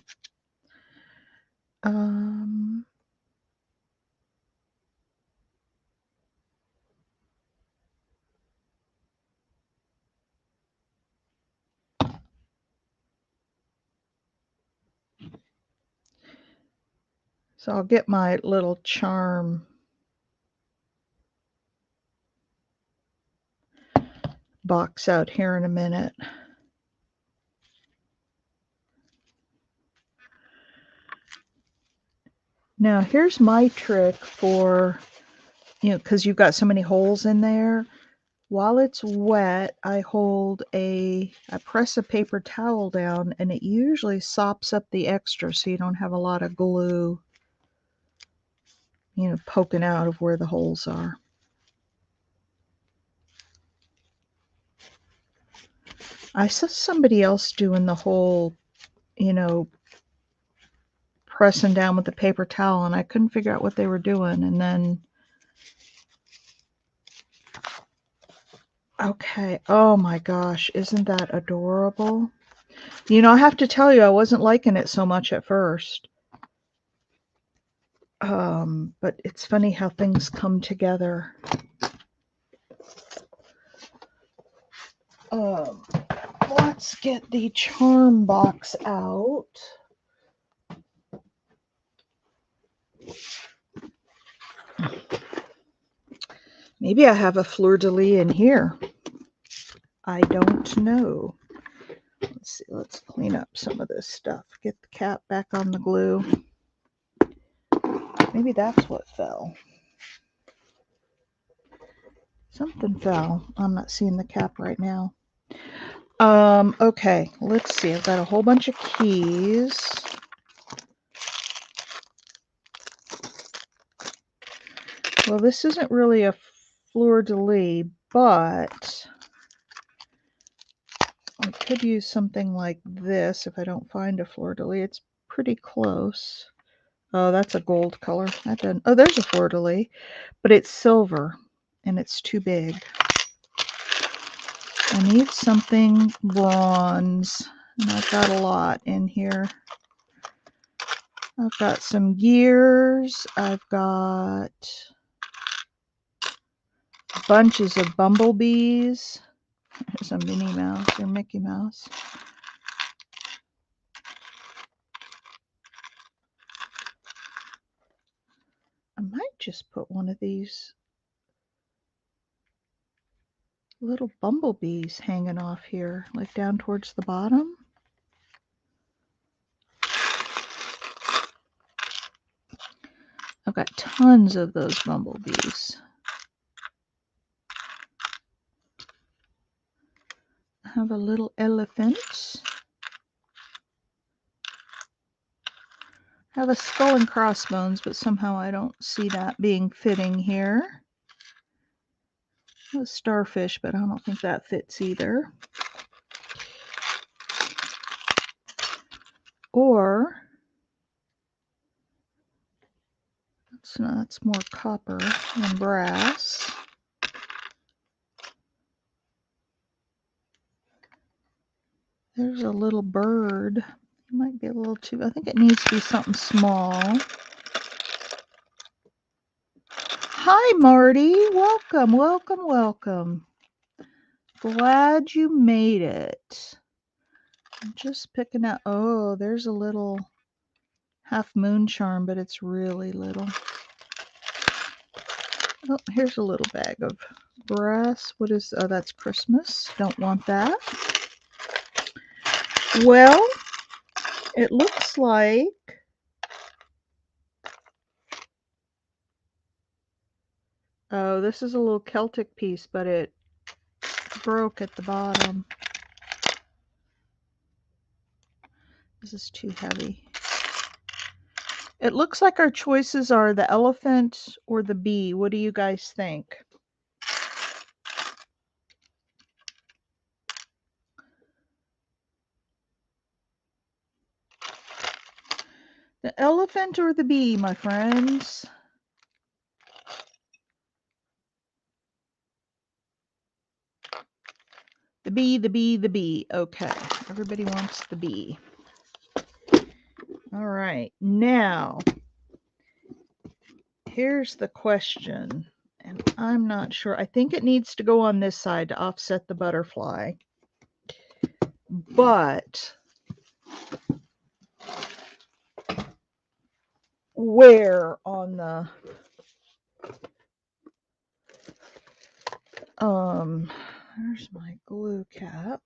So I'll get my little charm box out here in a minute. Now here's my trick for, because you've got so many holes in there. While it's wet, I press a paper towel down, and it usually sops up the extra so you don't have a lot of glue, poking out of where the holes are. I saw somebody else doing the whole, pressing down with the paper towel, and I couldn't figure out what they were doing. And then, okay, oh my gosh, isn't that adorable? I have to tell you, I wasn't liking it so much at first. But it's funny how things come together. Let's get the charm box out. Maybe I have a fleur-de-lis in here. I don't know. Let's see, let's clean up some of this stuff. Get the cap back on the glue. Maybe that's what fell. Something fell. I'm not seeing the cap right now. Okay, let's see. I've got a whole bunch of keys. Well, this isn't really a fleur-de-lis, but I could use something like this if I don't find a fleur-de-lis. It's pretty close. Oh, that's a gold color. That doesn't. Oh, there's a fleur-de-lis, but it's silver, and it's too big. I need something bronze, and I've got a lot in here. I've got some gears. I've got bunches of bumblebees. There's a Minnie Mouse or Mickey Mouse. just put one of these little bumblebees hanging off here, like down towards the bottom. I've got tons of those bumblebees. I have a little elephant. I have a skull and crossbones, but somehow I don't see that being fitting here. A starfish, but I don't think that fits either. Or that's more copper than brass. There's a little bird. It might be a little too, I think it needs to be something small. Hi, Marty. Welcome, welcome, welcome. Glad you made it. I'm just picking out, oh, there's a little half moon charm, but it's really little. Oh, here's a little bag of brass. What is, oh, that's Christmas. Don't want that. Well, it looks like oh, this is a little Celtic piece, but it broke at the bottom. This is too heavy. It looks like our choices are the elephant or the bee. What do you guys think? The elephant or the bee, my friends? The bee, the bee, the bee. Okay, everybody wants the bee. All right, now, here's the question, and I'm not sure. I think it needs to go on this side to offset the butterfly, but where on the there's my glue cap.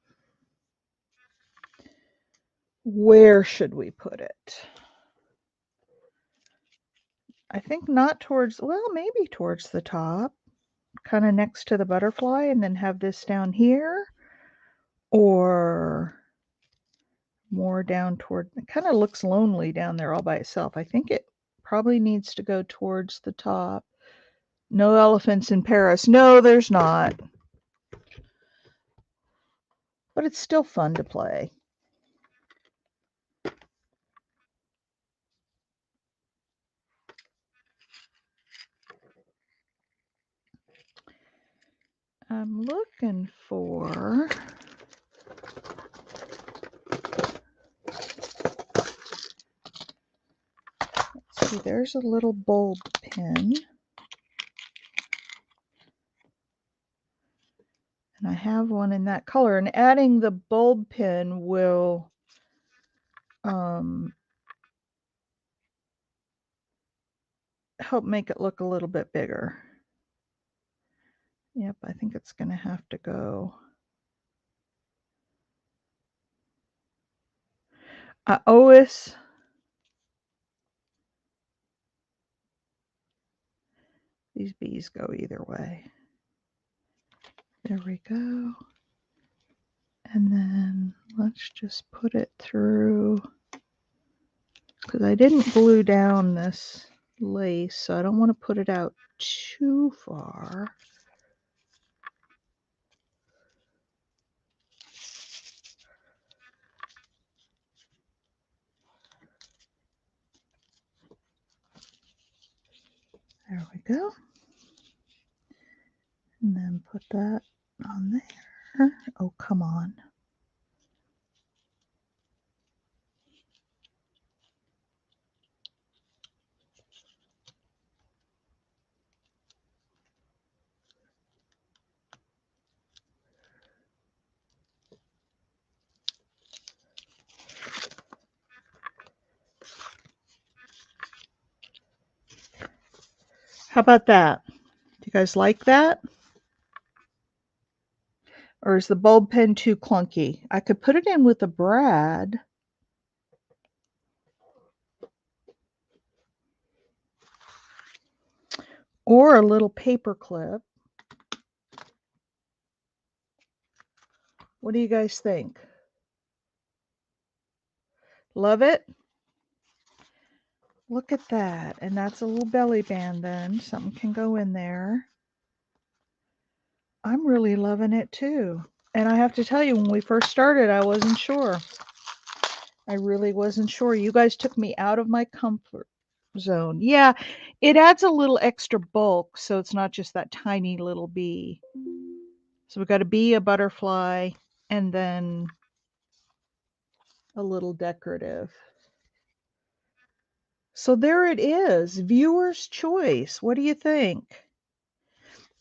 Where should we put it? I think not towards, well, maybe towards the top, kind of next to the butterfly, and then have this down here, or more down toward, it kind of looks lonely down there all by itself. I think it probably needs to go towards the top. No elephants in Paris. No, there's not. But it's still fun to play. I'm looking for, let's see, there's a little bulb pin. And I have one in that color, and adding the bulb pin will help make it look a little bit bigger. Yep, I think it's going to have to go. I always, these bees go either way. There we go. And then let's just put it through, because I didn't glue down this lace, so I don't want to put it out too far. There we go. And then put that on there. Oh, come on. How about that? Do you guys like that? Or is the bulb pen too clunky? I could put it in with a brad. Or a little paper clip. What do you guys think? Love it? Look at that. And that's a little belly band then. Something can go in there. I'm really loving it too. And I have to tell you, when we first started, I wasn't sure. I really wasn't sure. You guys took me out of my comfort zone. Yeah, it adds a little extra bulk, so it's not just that tiny little bee. So we've got a bee, a butterfly, and then a little decorative. So there it is, viewer's choice. What do you think?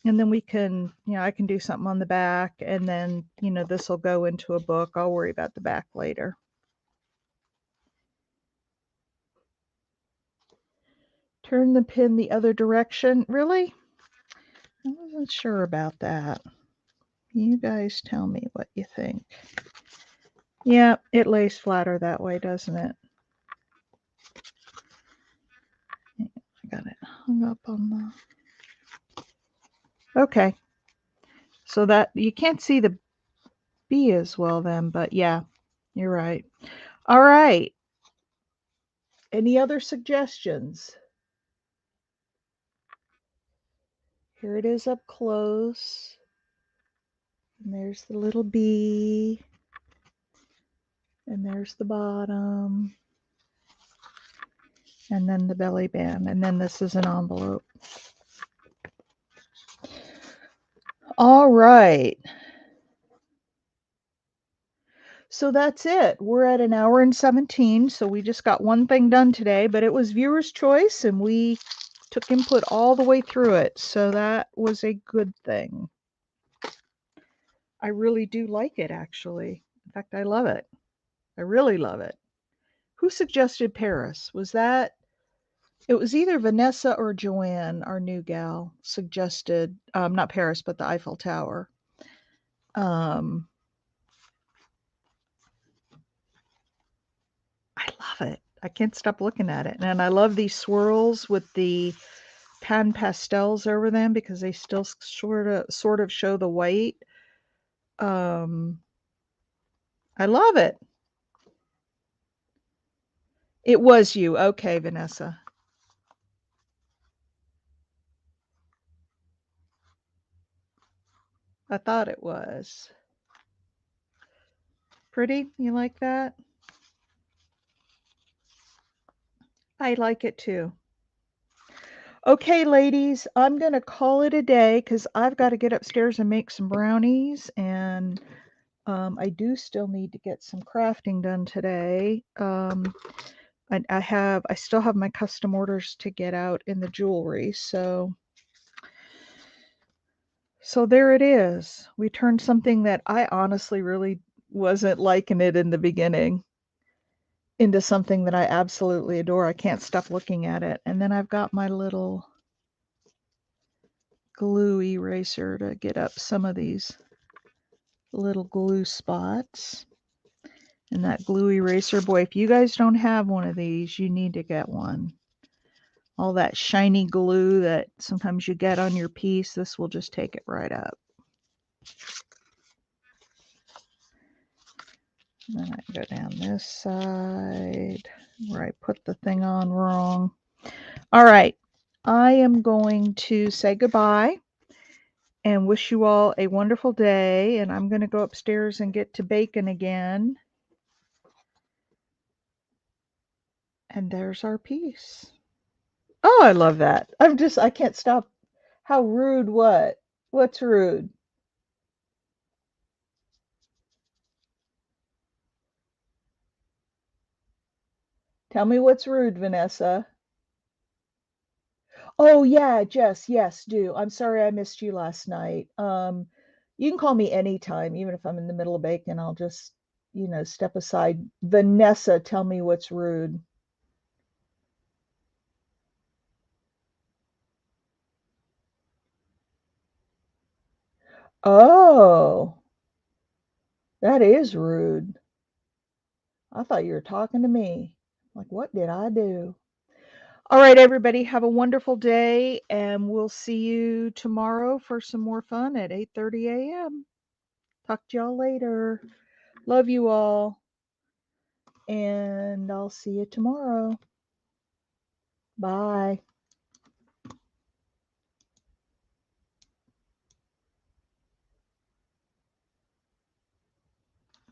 And then we can, I can do something on the back, and then, this will go into a book. I'll worry about the back later. Turn the pin the other direction. Really? I wasn't sure about that. You guys tell me what you think. Yeah, it lays flatter that way, doesn't it? I got it hung up on the... Okay. So that, you can't see the B as well then, but yeah, you're right. All right. Any other suggestions? Here it is up close. And there's the little bee. And there's the bottom. And then the belly band. And then this is an envelope. All right. So that's it. We're at an hour and 17. So we just got one thing done today, but it was viewer's choice and we took input all the way through it. So that was a good thing. I really do like it, actually. In fact, I love it. I really love it. Who suggested Paris? Was that... It was either Vanessa or Joanne, our new gal, suggested, not Paris, but the Eiffel Tower. I love it. I can't stop looking at it. And I love these swirls with the pan pastels over them because they still sort of show the white. I love it. It was you. Okay, Vanessa. I thought it was. Pretty? You like that? I like it too. Okay, ladies, I'm going to call it a day because I've got to get upstairs and make some brownies. And I do still need to get some crafting done today. I still have my custom orders to get out in the jewelry. So there it is. We turned something that I honestly really wasn't liking it in the beginning into something that I absolutely adore. I can't stop looking at it. And then I've got my little glue eraser to get up some of these little glue spots. And that glue eraser, boy, if you guys don't have one of these, you need to get one. All that shiny glue that sometimes you get on your piece, this will just take it right up. And then I go down this side where I put the thing on wrong. All right, I am going to say goodbye and wish you all a wonderful day. And I'm going to go upstairs and get to baking again. And there's our piece. Oh, I love that. I can't stop. How rude what? What's rude? Tell me what's rude, Vanessa. Oh yeah, Jess, yes, do. I'm sorry I missed you last night. You can call me anytime, even if I'm in the middle of baking, I'll just, step aside. Vanessa, tell me what's rude. Oh, that is rude. I thought you were talking to me. Like, what did I do? All right, everybody, have a wonderful day, and we'll see you tomorrow for some more fun at 8:30 a.m. Talk to y'all later. Love you all, and I'll see you tomorrow. Bye.